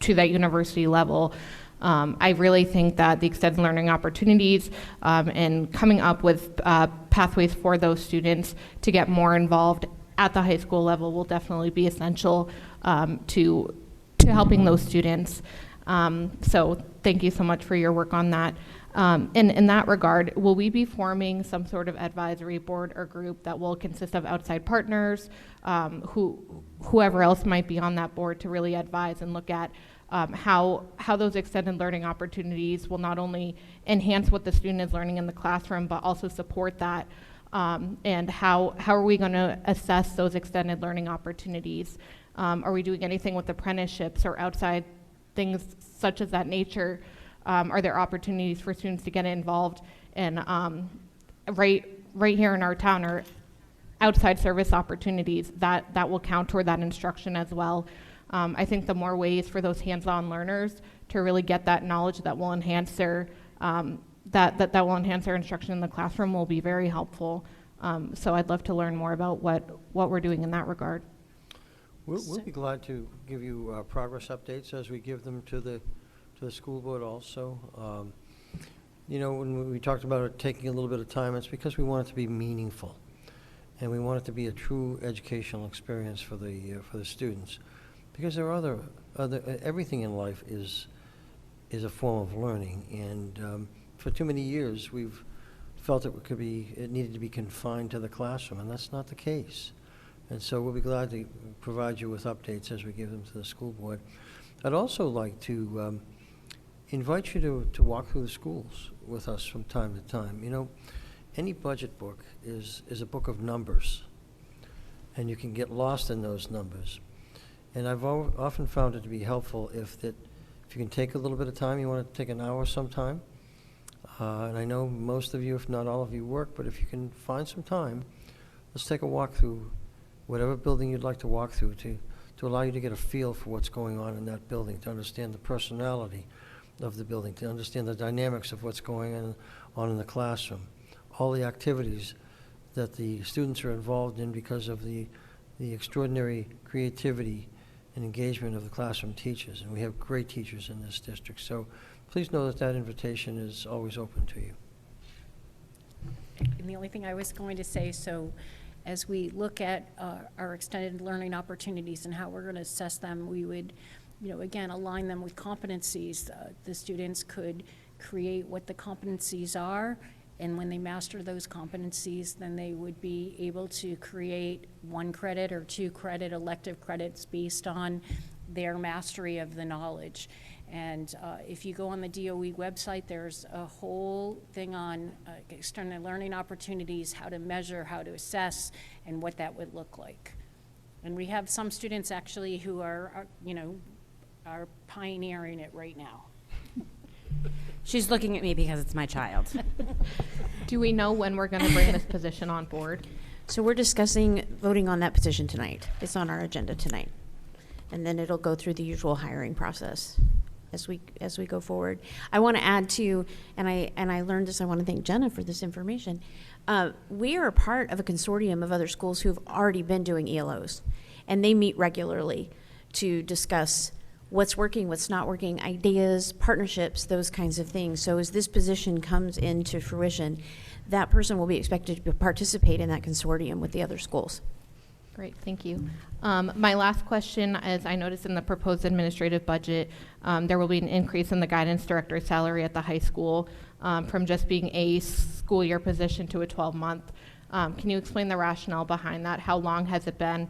to that university level. I really think that the extended learning opportunities and coming up with pathways for those students to get more involved at the high school level will definitely be essential to helping those students. So thank you so much for your work on that. In that regard, will we be forming some sort of advisory board or group that will consist of outside partners, whoever else might be on that board, to really advise and look at how those extended learning opportunities will not only enhance what the student is learning in the classroom, but also support that, and how are we going to assess those extended learning opportunities? Are we doing anything with apprenticeships or outside things such as that nature? Are there opportunities for students to get involved in right here in our town, or outside service opportunities that will count toward that instruction as well? I think the more ways for those hands-on learners to really get that knowledge that will enhance their that will enhance their instruction in the classroom will be very helpful. So I'd love to learn more about what we're doing in that regard. We'll be glad to give you progress updates as we give them to the school board also. You know, when we talked about it taking a little bit of time, it's because we want it to be meaningful, and we want it to be a true educational experience for the students. Because there are other everything in life is a form of learning, and for too many years we've felt it needed to be confined to the classroom, and that's not the case. And so we'll be glad to provide you with updates as we give them to the school board. I'd also like to invite you to walk through the schools with us from time to time. You know, any budget book is a book of numbers, and you can get lost in those numbers. And I've often found it to be helpful if you can take a little bit of time, you want to take an hour sometime, And I know most of you, if not all of you, work, but if you can find some time, let's take a walk through whatever building you'd like to walk through to allow you to get a feel for what's going on in that building, to understand the personality of the building, to understand the dynamics of what's going on in the classroom, all the activities that the students are involved in because of the extraordinary creativity and engagement of the classroom teachers. And we have great teachers in this district. So please know that that invitation is always open to you. And the only thing I was going to say, so as we look at our extended learning opportunities and how we're going to assess them, we would, again, align them with competencies. The students could create what the competencies are, and when they master those competencies, then they would be able to create 1 credit or 2 credit elective credits based on their mastery of the knowledge. And if you go on the DOE website, there's a whole thing on extended learning opportunities, how to measure, how to assess, and what that would look like. And we have some students actually who are pioneering it right now. She's looking at me because it's my child. Do we know when we're going to bring this position on board? So we're discussing voting on that position tonight. It's on our agenda tonight. And then it'll go through the usual hiring process as we go forward. I want to add to, and I learned this, I want to thank Jenna for this information. We are a part of a consortium of other schools who have already been doing ELOs, and they meet regularly to discuss what's working, what's not working, ideas, partnerships, those kinds of things. So as this position comes into fruition, that person will be expected to participate in that consortium with the other schools. Great, thank you. My last question is, I noticed in the proposed administrative budget, there will be an increase in the guidance director's salary at the high school from just being a school year position to a 12-month. Can you explain the rationale behind that? How long has it been?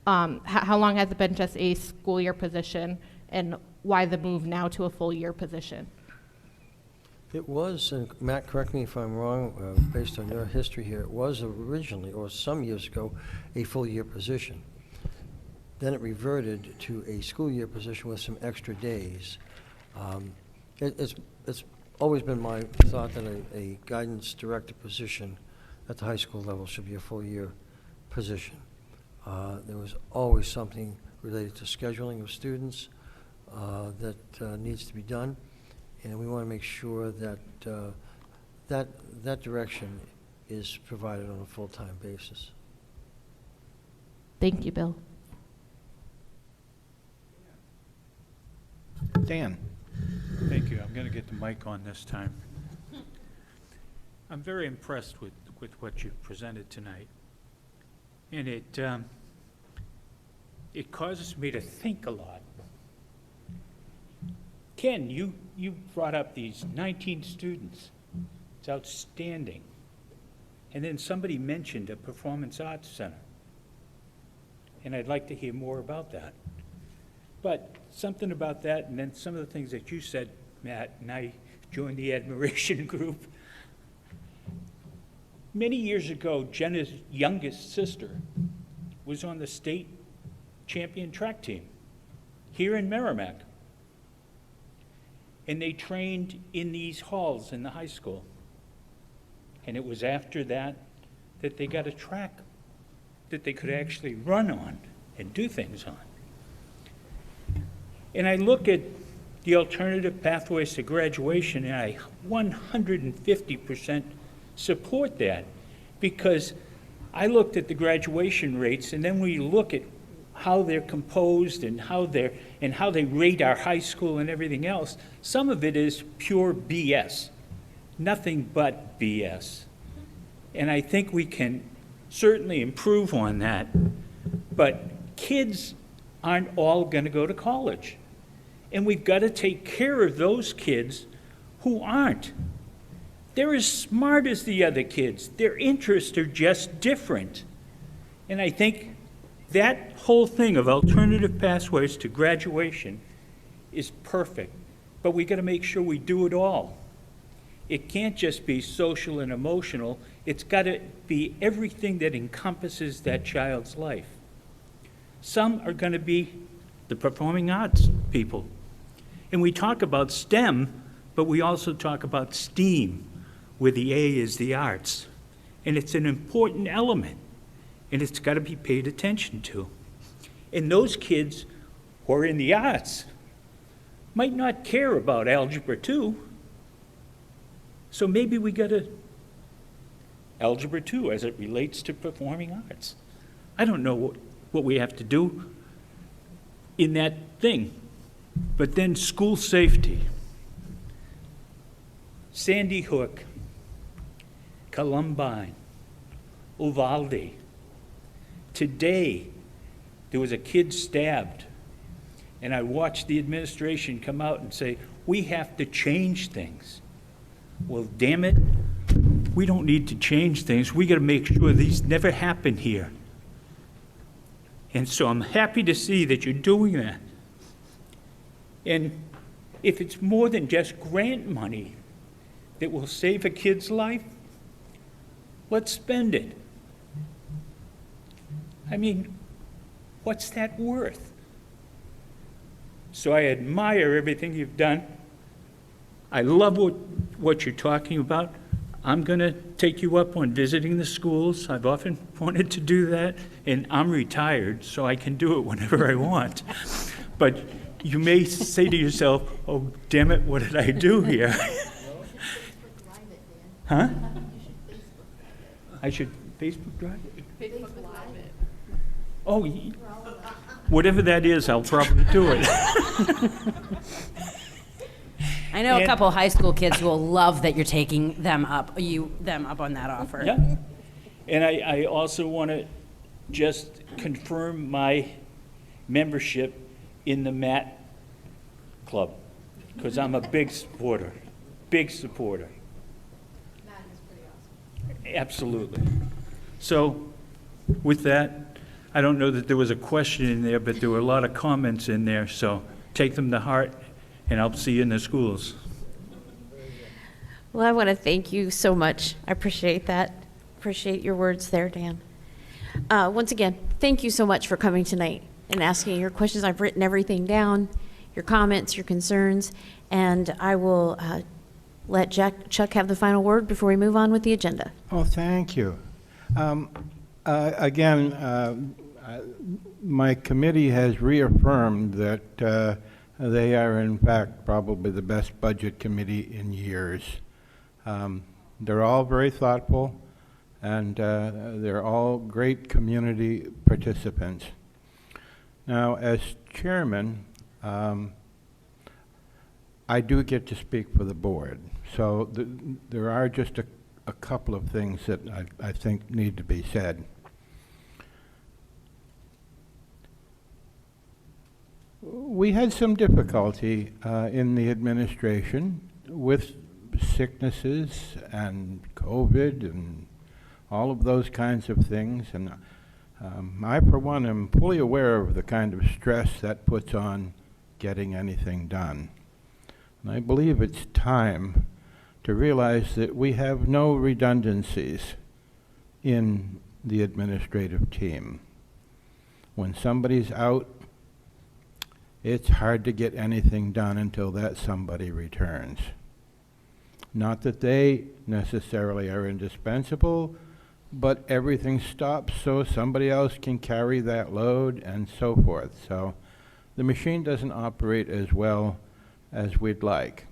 How long has it been just a school year position, and why the move now to a full year position? It was, and Matt, correct me if I'm wrong, based on your history here, it was originally, or some years ago, a full year position. Then it reverted to a school year position with some extra days. It's always been my thought that a guidance director position at the high school level should be a full year position. There was always something related to scheduling of students that needs to be done. And we want to make sure that that direction is provided on a full-time basis. Thank you, Bill. Dan. Thank you. I'm going to get the mic on this time. I'm very impressed with what you presented tonight. And it causes me to think a lot. Ken, you brought up these 19 students. It's outstanding. And then somebody mentioned a performance arts center. And I'd like to hear more about that. But something about that, and then some of the things that you said, Matt, and I joined the admiration group. Many years ago, Jenna's youngest sister was on the state champion track team here in Merrimack. And they trained in these halls in the high school. And it was after that that they got a track that they could actually run on and do things on. And I look at the alternative pathways to graduation, and I 150% support that, because I looked at the graduation rates, and then we look at how they're composed and how they rate our high school and everything else. Some of it is pure BS, nothing but BS. And I think we can certainly improve on that. But kids aren't all going to go to college. And we've got to take care of those kids who aren't. They're as smart as the other kids. Their interests are just different. And I think that whole thing of alternative pathways to graduation is perfect, but we got to make sure we do it all. It can't just be social and emotional. It's got to be everything that encompasses that child's life. Some are going to be the performing arts people. And we talk about STEM, but we also talk about STEAM, where the A is the arts. And it's an important element, and it's got to be paid attention to. And those kids who are in the arts might not care about Algebra 2, so maybe we got to Algebra 2 as it relates to performing arts. I don't know what we have to do in that thing. But then school safety. Sandy Hook, Columbine, Uvalde. Today, there was a kid stabbed, and I watched the administration come out and say, we have to change things. Well, damn it, we don't need to change things. We got to make sure these never happen here. And so I'm happy to see that you're doing that. And if it's more than just grant money that will save a kid's life, let's spend it. I mean, what's that worth? So I admire everything you've done. I love what you're talking about. I'm going to take you up on visiting the schools. I've often wanted to do that, and I'm retired, so I can do it whenever I want. But you may say to yourself, oh, damn it, what did I do here? Huh? I should Facebook Drive it? Oh, whatever that is, I'll probably do it. I know a couple high school kids who will love that you're taking them up on that offer. Yeah. And I also want to just confirm my membership in the MAT Club, because I'm a big supporter, big supporter. Matt is pretty awesome. Absolutely. So with that, I don't know that there was a question in there, but there were a lot of comments in there, so take them to heart, and I'll see you in the schools. Well, I want to thank you so much. I appreciate that. Appreciate your words there, Dan. Once again, thank you so much for coming tonight and asking your questions. I've written everything down, your comments, your concerns, and I will let Chuck have the final word before we move on with the agenda. Oh, thank you. Again, my committee has reaffirmed that they are, in fact, probably the best budget committee in years. They're all very thoughtful, and they're all great community participants. Now, as chairman, I do get to speak for the board. So there are just a couple of things that I think need to be said. We had some difficulty in the administration with sicknesses and COVID and all of those kinds of things. And I, for one, am fully aware of the kind of stress that puts on getting anything done. And I believe it's time to realize that we have no redundancies in the administrative team. When somebody's out, it's hard to get anything done until that somebody returns. Not that they necessarily are indispensable, but everything stops so somebody else can carry that load and so forth. So the machine doesn't operate as well as we'd like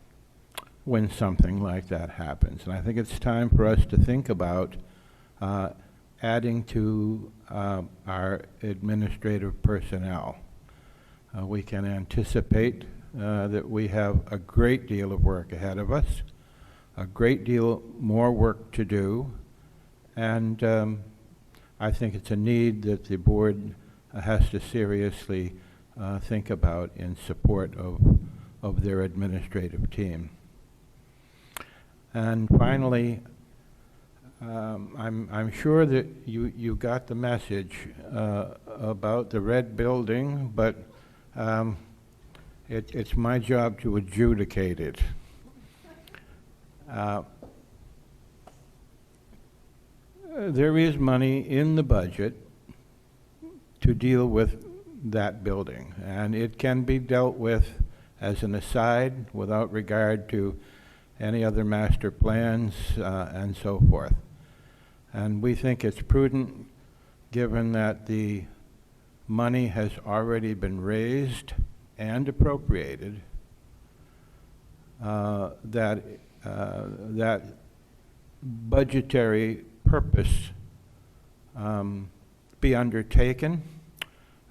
when something like that happens. And I think it's time for us to think about adding to our administrative personnel. We can anticipate that we have a great deal of work ahead of us, a great deal more work to do, and I think it's a need that the board has to seriously think about in support of their administrative team. And finally, I'm sure that you got the message about the red building, but it's my job to adjudicate it. There is money in the budget to deal with that building, and it can be dealt with as an aside without regard to any other master plans and so forth. And we think it's prudent, given that the money has already been raised and appropriated, that budgetary purpose be undertaken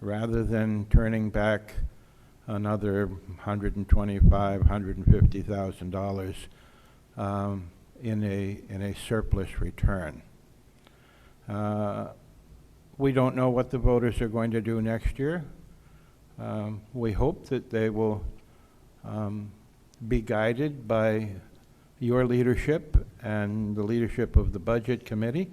rather than turning back another $125,000, $150,000 in a surplus return. We don't know what the voters are going to do next year. We hope that they will be guided by your leadership and the leadership of the Budget Committee,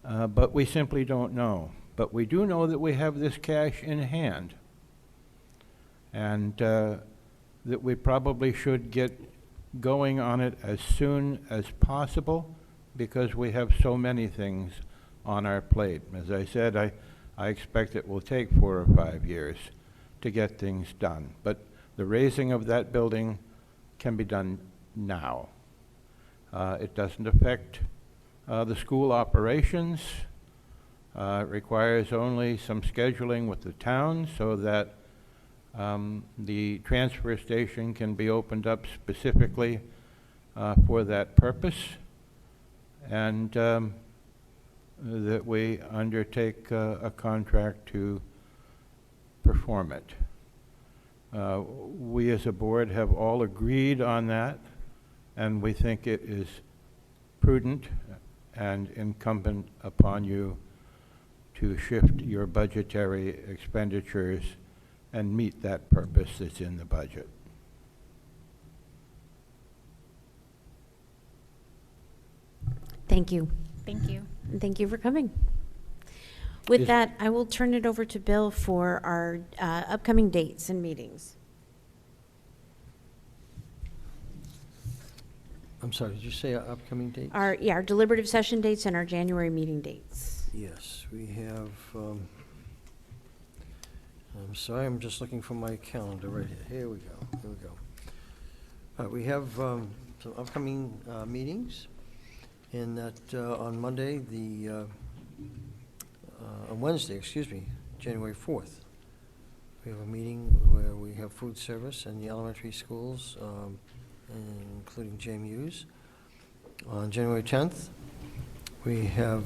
but we simply don't know. But we do know that we have this cash in hand, and that we probably should get going on it as soon as possible because we have so many things on our plate. As I said, I expect it will take 4 or 5 years to get things done, but the raising of that building can be done now. It doesn't affect the school operations. It requires only some scheduling with the town so that the transfer station can be opened up specifically for that purpose, and that we undertake a contract to perform it. We as a board have all agreed on that, and we think it is prudent and incumbent upon you to shift your budgetary expenditures and meet that purpose that's in the budget. Thank you. Thank you. And thank you for coming. With Is- that, I will turn it over to Bill for our upcoming dates and meetings. I'm sorry, did you say our upcoming dates? Our deliberative session dates and our January meeting dates. Yes, we have, I'm sorry, I'm just looking for my calendar right here. Here we go, here we go. All right, we have some upcoming meetings in that on Monday, on Wednesday, excuse me, January 4th. We have a meeting where we have food service in the elementary schools, including JMUs. On January 10th, we have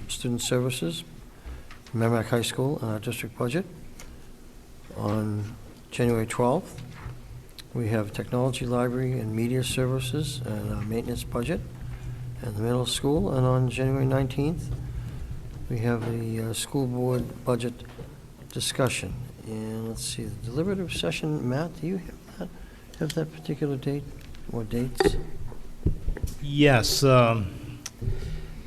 student services, Merrimack High School, and our district budget. On January 12th, we have technology library and media services and our maintenance budget and the middle school. And on January 19th, we have the school board budget discussion. And let's see, the deliberative session, Matt, do you have that particular date or dates? Yes,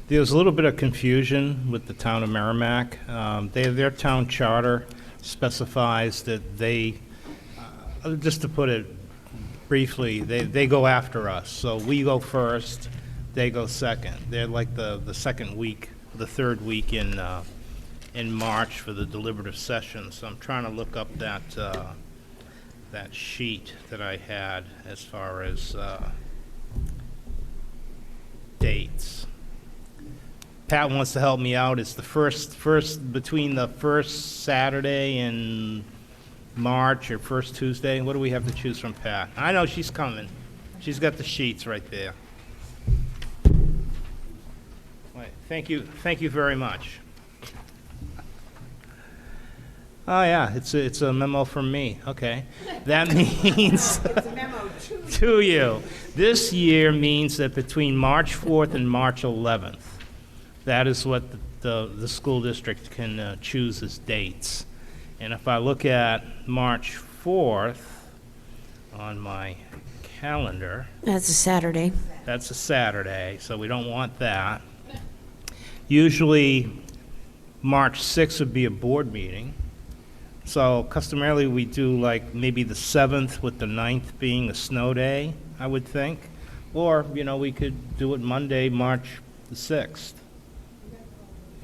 there was a little bit of confusion with the town of Merrimack. Their town charter specifies that they, just to put it briefly, they go after us. So we go first, they go second. They're like the second week, the third week in March for the deliberative session. So I'm trying to look up that sheet that I had as far as dates. Pat wants to help me out. It's the first between the first Saturday in March or first Tuesday. What do we have to choose from, Pat? I know she's coming. She's got the sheets right there. Wait, thank you very much. Oh yeah, it's a memo from me. Okay, that means it's a memo to you. This year means that between March 4th and March 11th, that is what the school district can choose as dates. And if I look at March 4th on my calendar, That's a Saturday. that's a Saturday, so we don't want that. Usually, March 6th would be a board meeting. So customarily, we do like maybe the 7th with the 9th being a snow day, I would think. Or, we could do it Monday, March the 6th.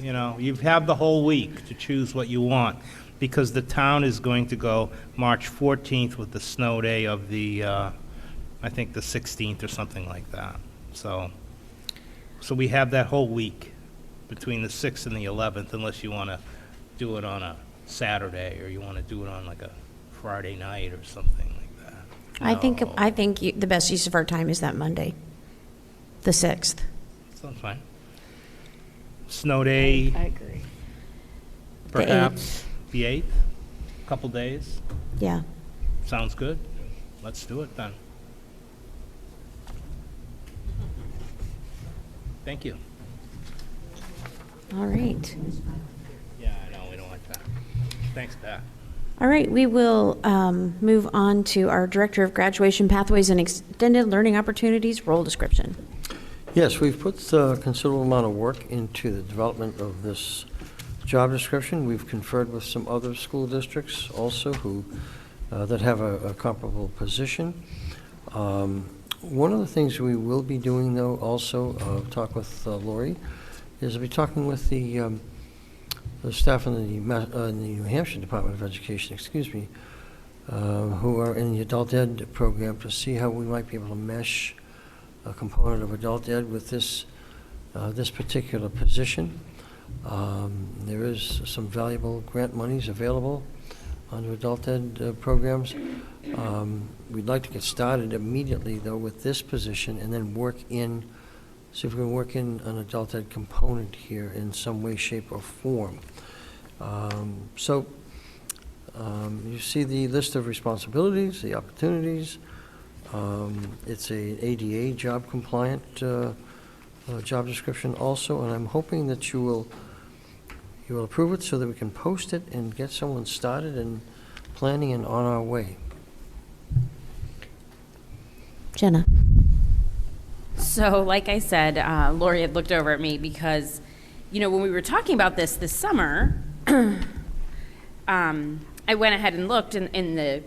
You have the whole week to choose what you want. because the town is going to go March 14th with the snow day of the, I think the 16th or something like that. So we have that whole week between the 6th and the 11th, unless you want to do it on a Saturday, or you want to do it on like a Friday night or something like that. I think the best use of our time is that Monday, the 6th. Sounds fine. Snow day. I agree. Perhaps the 8th, couple days. Yeah. Sounds good. Let's do it then. Thank you. All right. Yeah, I know, we don't like that. Thanks, Pat. All right, we will move on to our Director of Graduation Pathways and Extended Learning Opportunities role description. Yes, we've put a considerable amount of work into the development of this job description. We've conferred with some other school districts also who that have a comparable position. One of the things we will be doing, though, also talk with Lori, is I'll be talking with the staff in the New Hampshire Department of Education, who are in the adult ed program, to see how we might be able to mesh a component of adult ed with this particular position. There is some valuable grant monies available under adult ed programs. We'd like to get started immediately, though, with this position, and then see if we can work in an adult ed component here in some way, shape, or form. You see the list of responsibilities, the opportunities. It's a ADA job compliant job description also, and I'm hoping that you will approve it so that we can post it and get someone started and planning and on our way. Jenna. So, like I said, Lori had looked over at me because, when we were talking about this summer, I went ahead and looked in the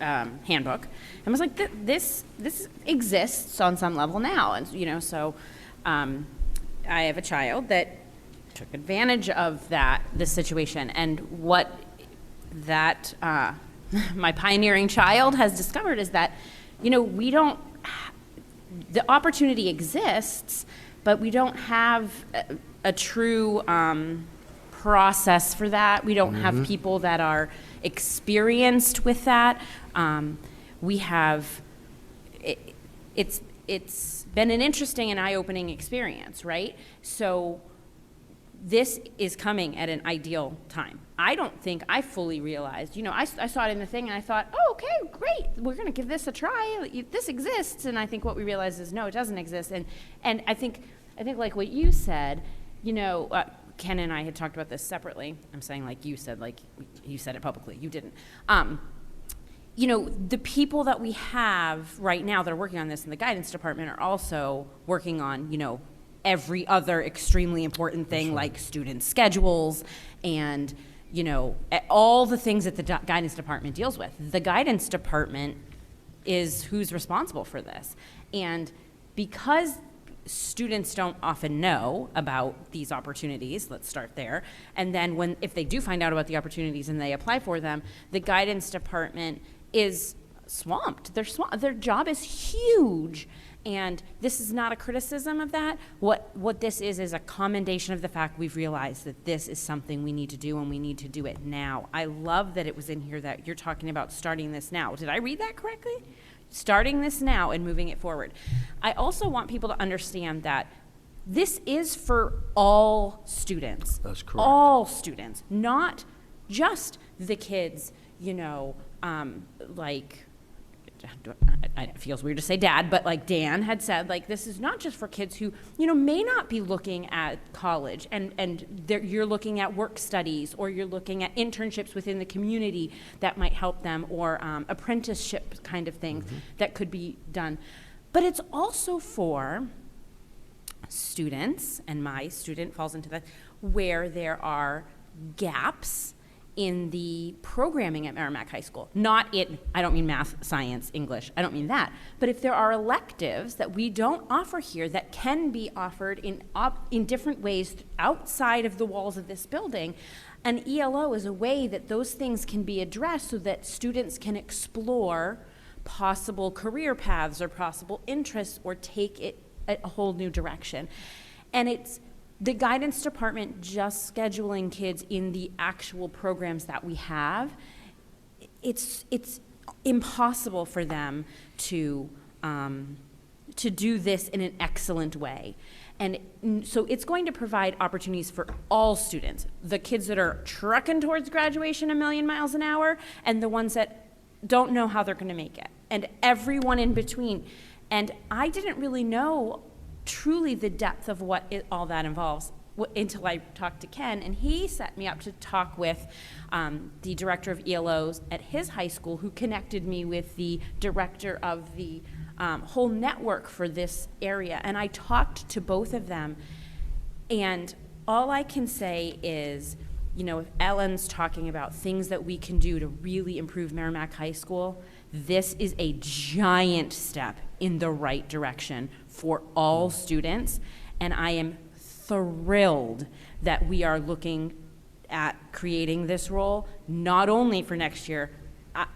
handbook and was like, this exists on some level now. And, so I have a child that took advantage of this situation. And what that, my pioneering child has discovered is that, the opportunity exists, but we don't have a true process for that. We don't have people that are experienced with that. We have, it's been an interesting and eye-opening experience, right? So this is coming at an ideal time. I don't think I fully realized, I saw it in the thing and I thought, oh, okay, great, we're gonna give this a try. This exists. And I think what we realized is, no, it doesn't exist. And I think like what you said, Ken and I had talked about this separately. I'm saying like you said it publicly. You didn't. The people that we have right now that are working on this in the guidance department are also working on, every other extremely important thing like student schedules and, all the things that the guidance department deals with. The guidance department is who's responsible for this. And because students don't often know about these opportunities, let's start there, and then if they do find out about the opportunities and they apply for them, the guidance department is swamped. Their job is huge. And this is not a criticism of that. What this is a commendation of the fact we've realized that this is something we need to do and we need to do it now. I love that it was in here that you're talking about starting this now. Did I read that correctly? Starting this now and moving it forward. I also want people to understand that this is for all students. That's correct. All students, not just the kids, it feels weird to say dad, but like Dan had said, like, this is not just for kids who, may not be looking at college and you're looking at work studies, or you're looking at internships within the community that might help them, or apprenticeship kind of things that could be done. But it's also for students, and my student falls into that, where there are gaps in the programming at Merrimack High School. Not in, I don't mean math, science, English, I don't mean that. But if there are electives that we don't offer here that can be offered in different ways outside of the walls of this building, an ELO is a way that those things can be addressed so that students can explore possible career paths or possible interests or take it a whole new direction. And it's the guidance department just scheduling kids in the actual programs that we have. It's impossible for them to do this in an excellent way. And so it's going to provide opportunities for all students, the kids that are trucking towards graduation a million miles an hour and the ones that don't know how they're going to make it, and everyone in between. And I didn't really know truly the depth of what all that involves until I talked to Ken, and he set me up to talk with the director of ELOs at his high school, who connected me with the director of the whole network for this area. And I talked to both of them, and all I can say is, you know, if Ellen's talking about things that we can do to really improve Merrimack High School, this is a giant step in the right direction for all students, and I am thrilled that we are looking at creating this role, not only for next year.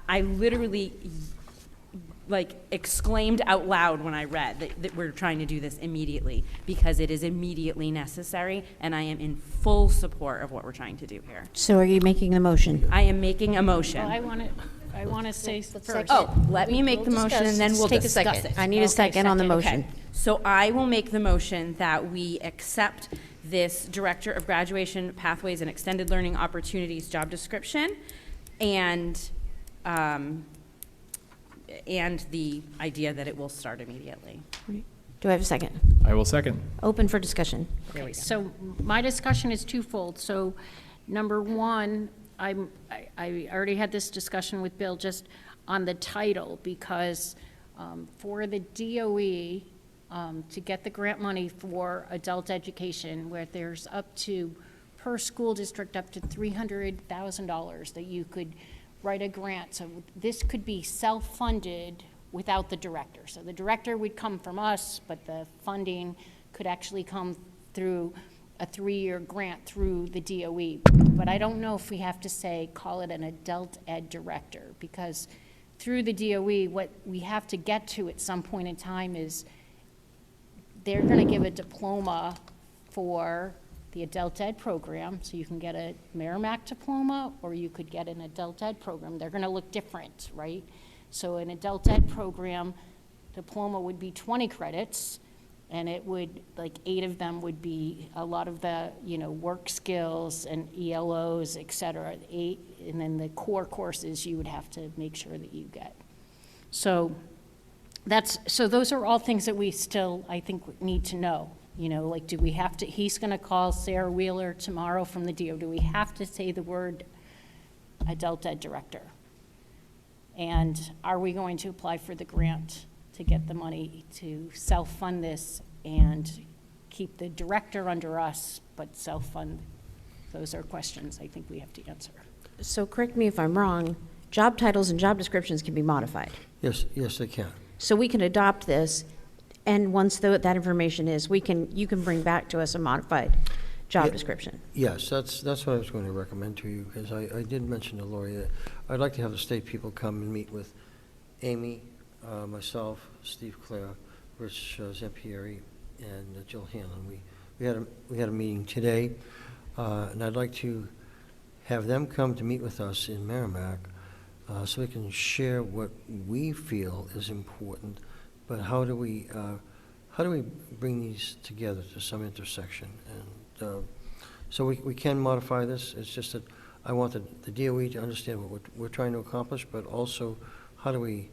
I literally exclaimed out loud when I read that we're trying to do this immediately, because it is immediately necessary, and I am in full support of what we're trying to do here. So are you making a motion? I am making a motion. Well, I want to say first. Oh, let me make the motion and then we'll Take a discuss second. it. I need a second on the motion. Okay. So I will make the motion that we accept this Director of Graduation Pathways and Extended Learning Opportunities job description and the idea that it will start immediately. Do I have a second? I will second. Open for discussion. There we go. So my discussion is twofold. So number one, I already had this discussion with Bill just on the title, because for the DOE, to get the grant money for adult education, where there's up to, per school district, up to $300,000 that you could write a grant. So this could be self-funded without the director. So the director would come from us, but the funding could actually come through a 3-year grant through the DOE. But I don't know if we have to call it an adult ed director, because through the DOE, what we have to get to at some point in time is they're going to give a diploma for the adult ed program. So you can get a Merrimack diploma, or you could get an adult ed program. They're going to look different, right? So an adult ed program diploma would be 20 credits, and it would, 8 of them would be a lot of the, work skills and ELOs, et cetera, 8, and then the core courses you would have to make sure that you get. So those are all things that we still, I think, need to know. Do we have to, he's gonna call Sarah Wheeler tomorrow from the DO, do we have to say the word adult ed director? And are we going to apply for the grant to get the money to self-fund this and keep the director under us, but self-fund? Those are questions I think we have to answer. So correct me if I'm wrong, job titles and job descriptions can be modified. Yes, they can. So we can adopt this, and once that information is, you can bring back to us a modified job description. Yes, that's what I was going to recommend to you, because I did mention to Lori that I'd like to have the state people come and meet with Amy, myself, Steve Clare, Rich Zampieri, and Jill Hanlon. We had a meeting today, and I'd like to have them come to meet with us in Merrimack, so we can share what we feel is important, but how do we bring these together to some intersection? And so we can modify this. It's just that I want the DOE to understand what we're trying to accomplish, but also how do we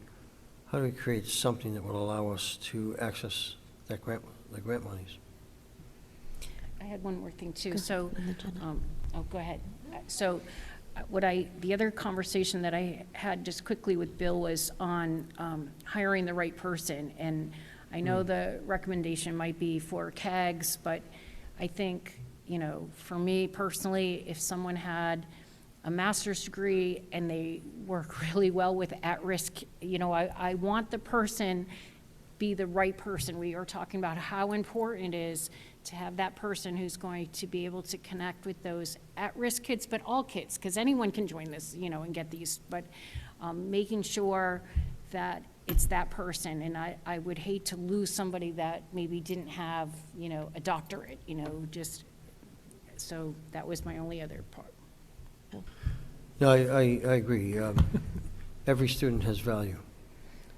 create something that will allow us to access the grant monies? I had one more thing too. So, go ahead. So, the other conversation that I had just quickly with Bill was on hiring the right person. And I know the recommendation might be for CAGs, but I think, for me personally, if someone had a master's degree and they work really well with at-risk. You know, I want the person be the right person. We are talking about how important it is to have that person who's going to be able to connect with those at-risk kids, but all kids, because anyone can join this, you know, and get these, but making sure that it's that person. And I would hate to lose somebody that maybe didn't have, you know, a doctorate, you know, just, so that was my only other part. No, I agree. Every student has value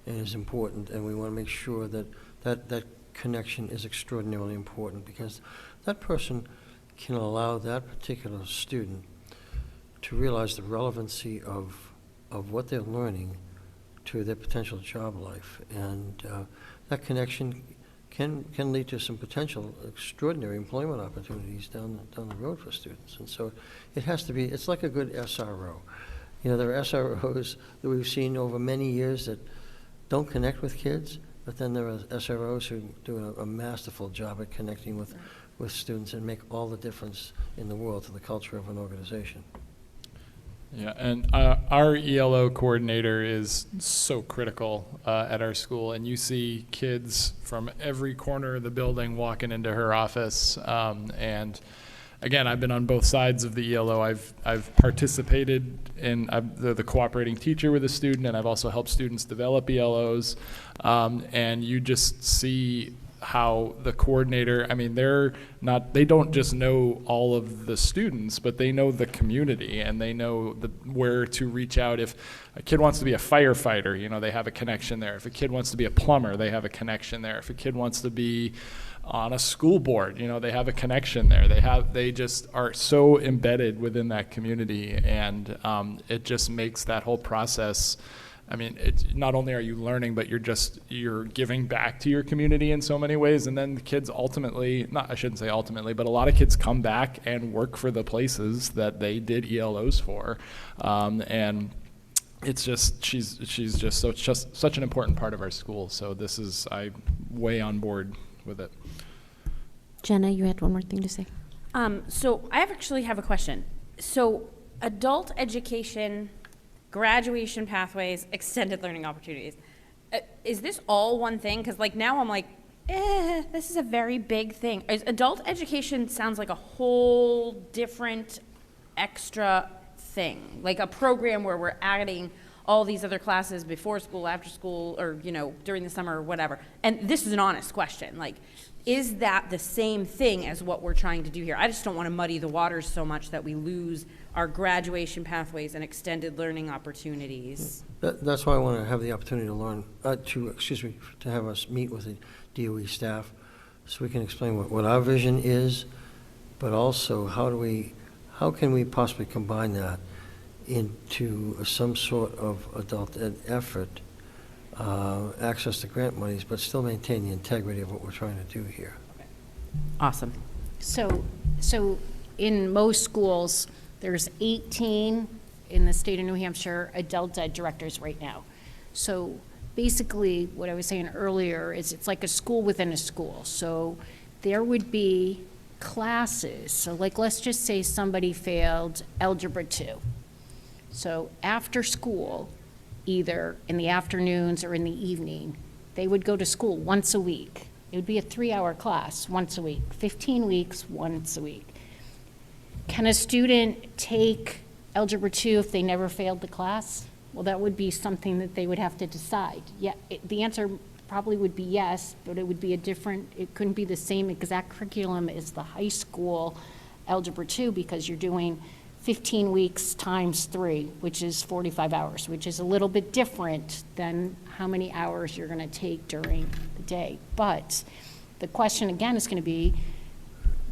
and is important, and we want to make sure that connection is extraordinarily important, because that person can allow that particular student to realize the relevancy of what they're learning to their potential job life. And that connection can lead to some potential extraordinary employment opportunities down the road for students. And so it has to be, it's like a good SRO. You know, there are SROs that we've seen over many years that don't connect with kids, but then there are SROs who do a masterful job at connecting with students and make all the difference in the world to the culture of an organization. Yeah, and our ELO coordinator is so critical at our school, and you see kids from every corner of the building walking into her office. And again, I've been on both sides of the ELO. I've participated in the cooperating teacher with a student, and I've also helped students develop ELOs. And you just see how the coordinator, I mean, they don't just know all of the students, but they know the community, and they know where to reach out. If a kid wants to be a firefighter, you know, they have a connection there. If a kid wants to be a plumber, they have a connection there. If a kid wants to be on a school board, you know, they have a connection there. They just are so embedded within that community, and it just makes that whole process, I mean, it's not only are you learning, but you're giving back to your community in so many ways. And then the kids ultimately, I shouldn't say ultimately, but a lot of kids come back and work for the places that they did ELOs for. And it's just, she's just such an important part of our school. So I'm way on board with it. Jenna, you had one more thing to say. So I actually have a question. So adult education, graduation pathways, extended learning opportunities. Is this all one thing? Because like now I'm like, this is a very big thing. Adult education sounds like a whole different extra thing, like a program where we're adding all these other classes before school, after school, or, you know, during the summer or whatever. And this is an honest question. Like, is that the same thing as what we're trying to do here? I just don't want to muddy the waters so much that we lose our graduation pathways and extended learning opportunities. That's why I want to have the opportunity to learn, to have us meet with the DOE staff so we can explain what our vision is, but also how can we possibly combine that into some sort of adult ed effort, access to grant monies, but still maintain the integrity of what we're trying to do here. Awesome. So in most schools, there's 18 in the state of New Hampshire adult ed directors right now. So basically, what I was saying earlier is it's like a school within a school. So there would be classes. So like, let's just say somebody failed Algebra 2. So after school, either in the afternoons or in the evening, they would go to school once a week. It would be a 3-hour class once a week, 15 weeks, once a week. Can a student take Algebra 2 if they never failed the class? Well, that would be something that they would have to decide. Yeah, the answer probably would be yes, but it would be it couldn't be the same exact curriculum as the high school Algebra 2, because you're doing 15 weeks times 3, which is 45 hours, which is a little bit different than how many hours you're going to take during the day. But the question again is going to be,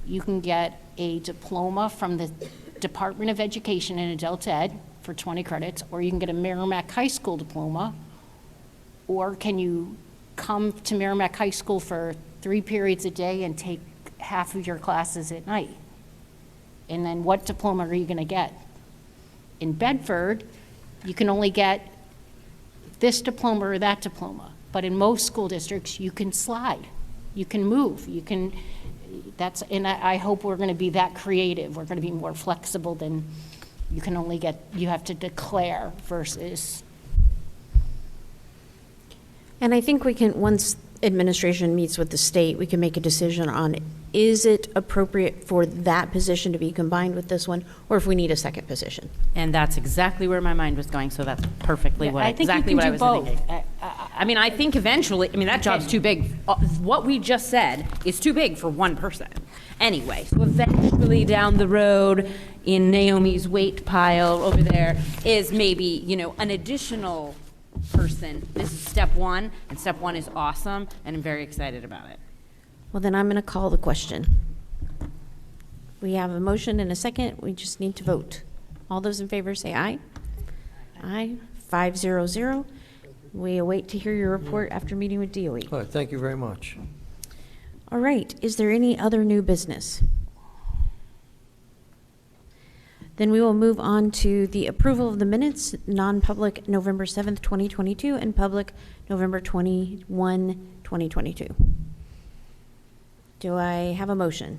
you can get a diploma from the Department of Education in Adult Ed for 20 credits, or you can get a Merrimack High School diploma, or can you come to Merrimack High School for 3 periods a day and take half of your classes at night? And then what diploma are you going to get? In Bedford, you can only get this diploma or that diploma. But in most school districts, you can slide. You can move. And I hope we're going to be that creative. We're going to be more flexible than you can only get, you have to declare versus. And I think we can, once administration meets with the state, we can make a decision on, is it appropriate for that position to be combined with this one, or if we need a second position? And that's exactly where my mind was going, so that's perfectly Yeah, what, I think you exactly can what I do was both. thinking. I mean, I think eventually, I mean, that job's too big. What we just said is too big for one person. Anyway, so eventually down the road, in Naomi's weight pile over there, is maybe, you know, an additional person. This is step one, and step one is awesome, and I'm very excited about it. Well, then I'm going to call the question. We have a motion and a second. We just need to vote. All those in favor say aye. Aye. 500. We await to hear your report after meeting with DOE. All right, thank you very much. All right, is there any other new business? Then we will move on to the approval of the minutes, non-public November 7th, 2022, and public November 21, 2022. Do I have a motion?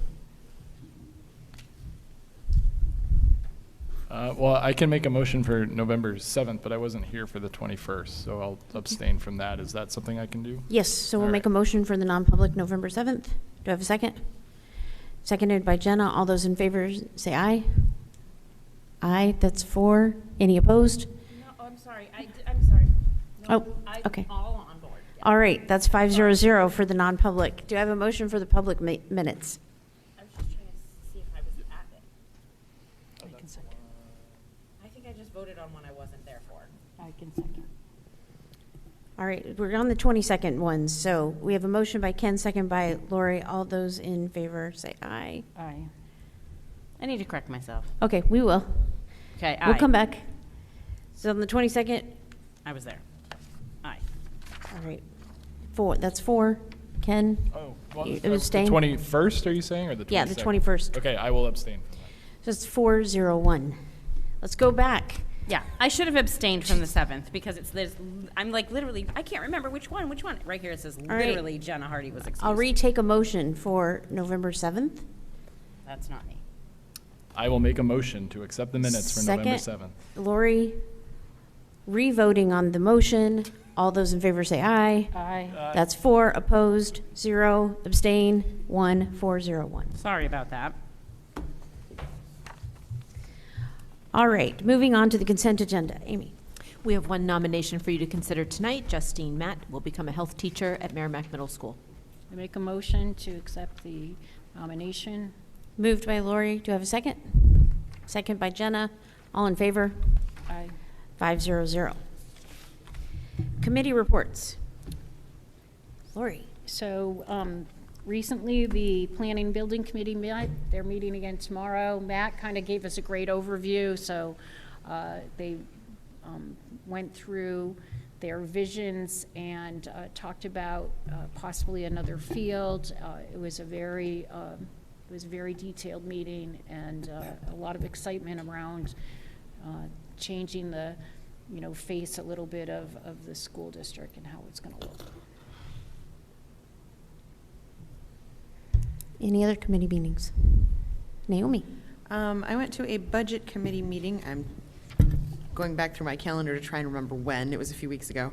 Well, I can make a motion for November 7th, but I wasn't here for the 21st, so I'll abstain from that. Is that something I can do? Yes, so we'll All make a motion for the non-public November 7th. Do I have a second? Seconded by Jenna. All those in favor say aye. Aye, that's 4. Any opposed? No, I'm sorry. I'm sorry. Oh, okay. All right, that's 500 for the non-public. Do I have a motion for the public minutes? I was just trying to see if I was at it. I can second. I think I just voted on one I wasn't there for. I can second. All right, we're on the 22nd one. So we have a motion by Ken, second by Lori. All those in favor say aye. Aye. I need to correct myself. Okay, we will. Okay, We'll aye. come back. So on the 22nd, I was there. Aye. all right, 4. That's 4. Ken? Oh, well, You the abstain? 21st, are you saying, or the 22nd? Yeah, the 21st. Okay, I will abstain. So it's 401. Let's go back. Yeah, I should have abstained from the 7th because I'm like literally, I can't remember which one. Right here it says right. literally Jenna Hardy was excused. I'll retake a motion for November 7th. That's not me. I will make a motion to accept the minutes for November 7th. Lori, re-voting on the motion. All those in favor say aye. Aye. That's 4, opposed, 0, abstain, 1, 401. Sorry about that. All right, moving on to the consent agenda. Amy. We have one nomination for you to consider tonight. Justine Matt will become a health teacher at Merrimack Middle School. I make a motion to accept the nomination. Moved by Lori. Do I have a second? Second by Jenna. All in favor? Aye. 500. Committee reports. Lori. So recently, the Planning and Building Committee met. They're meeting again tomorrow. Matt kind of gave us a great overview. So they went through their visions and talked about possibly another field. It was a very detailed meeting and a lot of excitement around changing the face a little bit of the school district and how it's going to look. Any other committee meetings? Naomi. I went to a budget committee meeting. I'm going back through my calendar to try and remember when. It was a few weeks ago.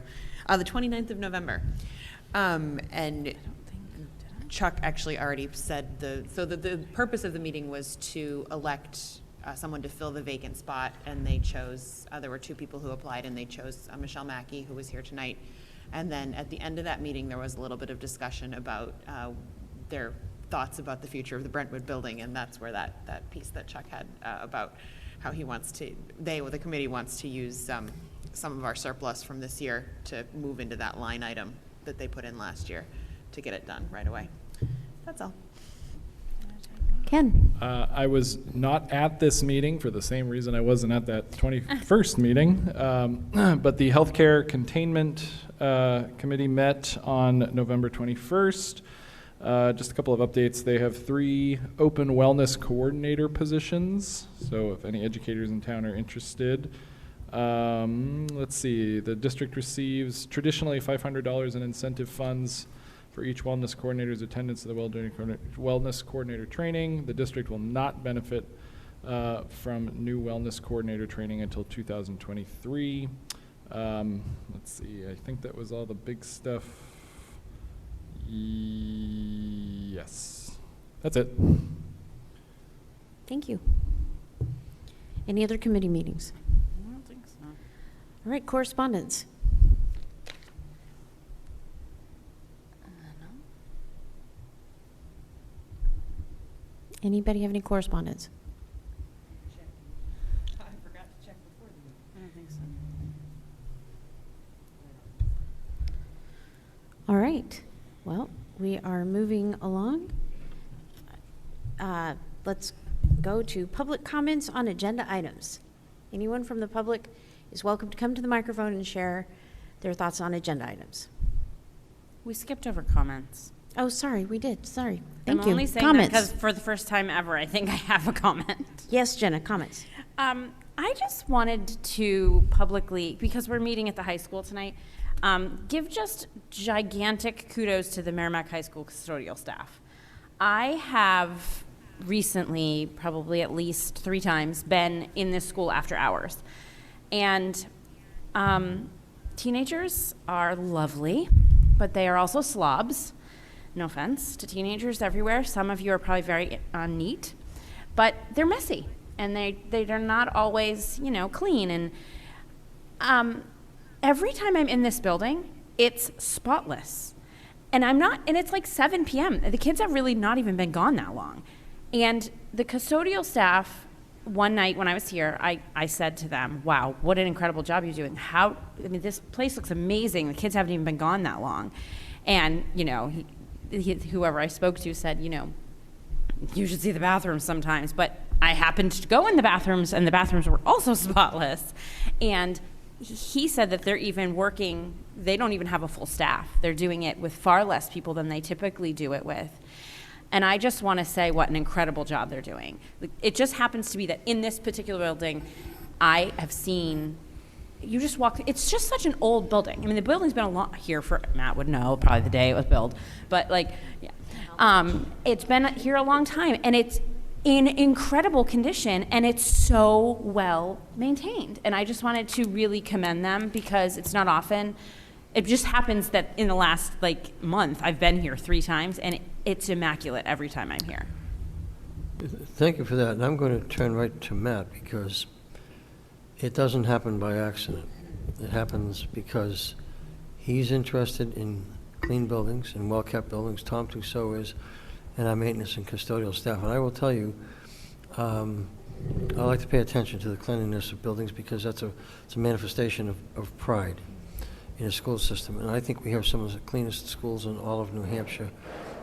The 29th of November. And Chuck actually already said the purpose of the meeting was to elect someone to fill the vacant spot, and they chose, there were 2 people who applied, and they chose Michelle Mackey, who was here tonight. And then at the end of that meeting, there was a little bit of discussion about their thoughts about the future of the Brentwood building, and that's where that piece that Chuck had about how he wants to, the committee wants to use some of our surplus from this year to move into that line item that they put in last year to get it done right away. That's all. Ken. I was not at this meeting for the same reason I wasn't at that 21st meeting, but the Healthcare Containment Committee met on November 21st. Just a couple of updates. They have 3 open wellness coordinator positions, so if any educators in town are interested. Let's see, the district receives traditionally $500 in incentive funds for each wellness coordinator's attendance to the wellness coordinator training. The district will not benefit from new wellness coordinator training until 2023. Let's see, I think that was all the big stuff. Yes, that's it. Thank you. Any other committee meetings? I don't think so. All right, correspondence. Anybody have any correspondence? I forgot to check before the meeting. I don't think so. All right. Well, we are moving along. Let's go to public comments on agenda items. Anyone from the public is welcome to come to the microphone and share their thoughts on agenda items. We skipped over comments. Oh, sorry, we did. Sorry. Thank you. I'm only saying Comments. that because for the first time ever, I think I have a comment. Yes, Jenna, comments. I just wanted to publicly, because we're meeting at the high school tonight, give just gigantic kudos to the Merrimack High School custodial staff. I have recently, probably at least 3 times, been in this school after hours. And teenagers are lovely, but they are also slobs. No offense to teenagers everywhere. Some of you are probably very neat, but they're messy, and they're not always, clean. And every time I'm in this building, it's spotless. And it's like 7 p.m. The kids have really not even been gone that long. And the custodial staff, one night when I was here, I said to them, wow, what an incredible job you're doing. This place looks amazing. The kids haven't even been gone that long. And, whoever I spoke to said, you should see the bathrooms sometimes. But I happened to go in the bathrooms, and the bathrooms were also spotless. And he said that they're even working, they don't even have a full staff. They're doing it with far less people than they typically do it with. And I just want to say what an incredible job they're doing. It just happens to be that in this particular building, I have seen, you just walk, it's just such an old building. I mean, the building's been a lot here for, Matt would know, probably the day it was built. But it's been here a long time, and it's in incredible condition, and it's so well maintained. And I just wanted to really commend them, because it's not often. It just happens that in the last month, I've been here 3 times, and it's immaculate every time I'm here. Thank you for that. And I'm going to turn right to Matt, because it doesn't happen by accident. It happens because he's interested in clean buildings and well-kept buildings. Tom Tussaud is, and our maintenance and custodial staff. And I will tell you, I like to pay attention to the cleanliness of buildings, because it's a manifestation of pride in a school system. And I think we have some of the cleanest schools in all of New Hampshire,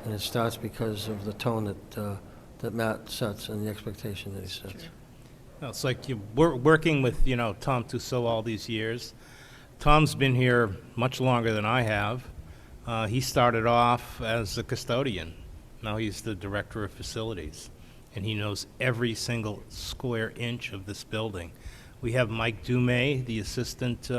and it starts because of the tone that Matt sets and the expectation that he sets. No, it's like we're working with, Tom Tussaud all these years. Tom's been here much longer than I have. He started off as a custodian. Now he's the director of facilities, and he knows every single square inch of this building. We have Mike Dumay, the assistant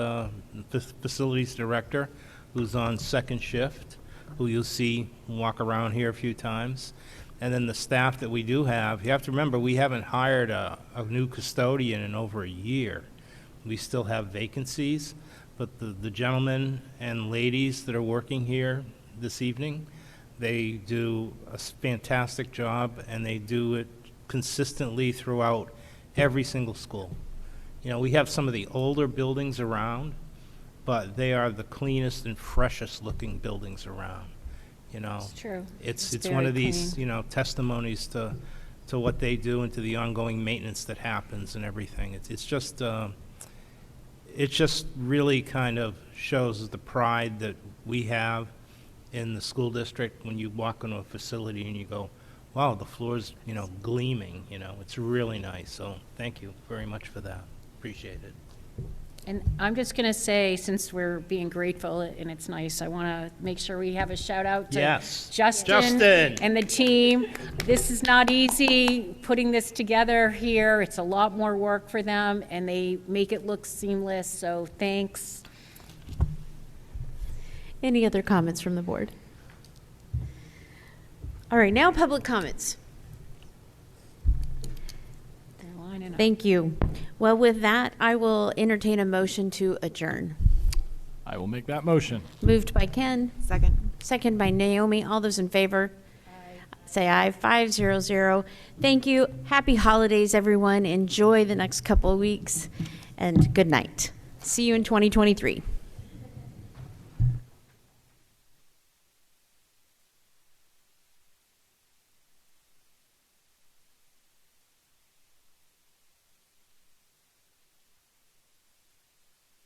facilities director, who's on second shift, who you'll see walk around here a few times. And then the staff that we do have, you have to remember, we haven't hired a new custodian in over a year. We still have vacancies, but the gentlemen and ladies that are working here this evening, they do a fantastic job, and they do it consistently throughout every single school. We have some of the older buildings around, but they are the cleanest and freshest looking buildings around. It's true. It's very one of these, clean. testimonies to what they do and to the ongoing maintenance that happens and everything. It just really kind of shows the pride that we have in the school district when you walk into a facility and you go, wow, the floor's, gleaming, it's really nice. So thank you very much for that. Appreciate it. And I'm just going to say, since we're being grateful and it's nice, I want to make sure we have a shout out to Yes. Justin and the team. This is not easy, putting this together here. It's a lot more work for them, and they make it look seamless, so thanks. Any other comments from the board? All right, now public comments. signing off. Thank you. Well, with that, I will entertain a motion to adjourn. I will make that motion. Moved by Ken. Second. Second by Naomi. All those in favor? Say aye. 500. Thank you. Happy holidays, everyone. Enjoy the next couple of weeks, and good night. See you in 2023.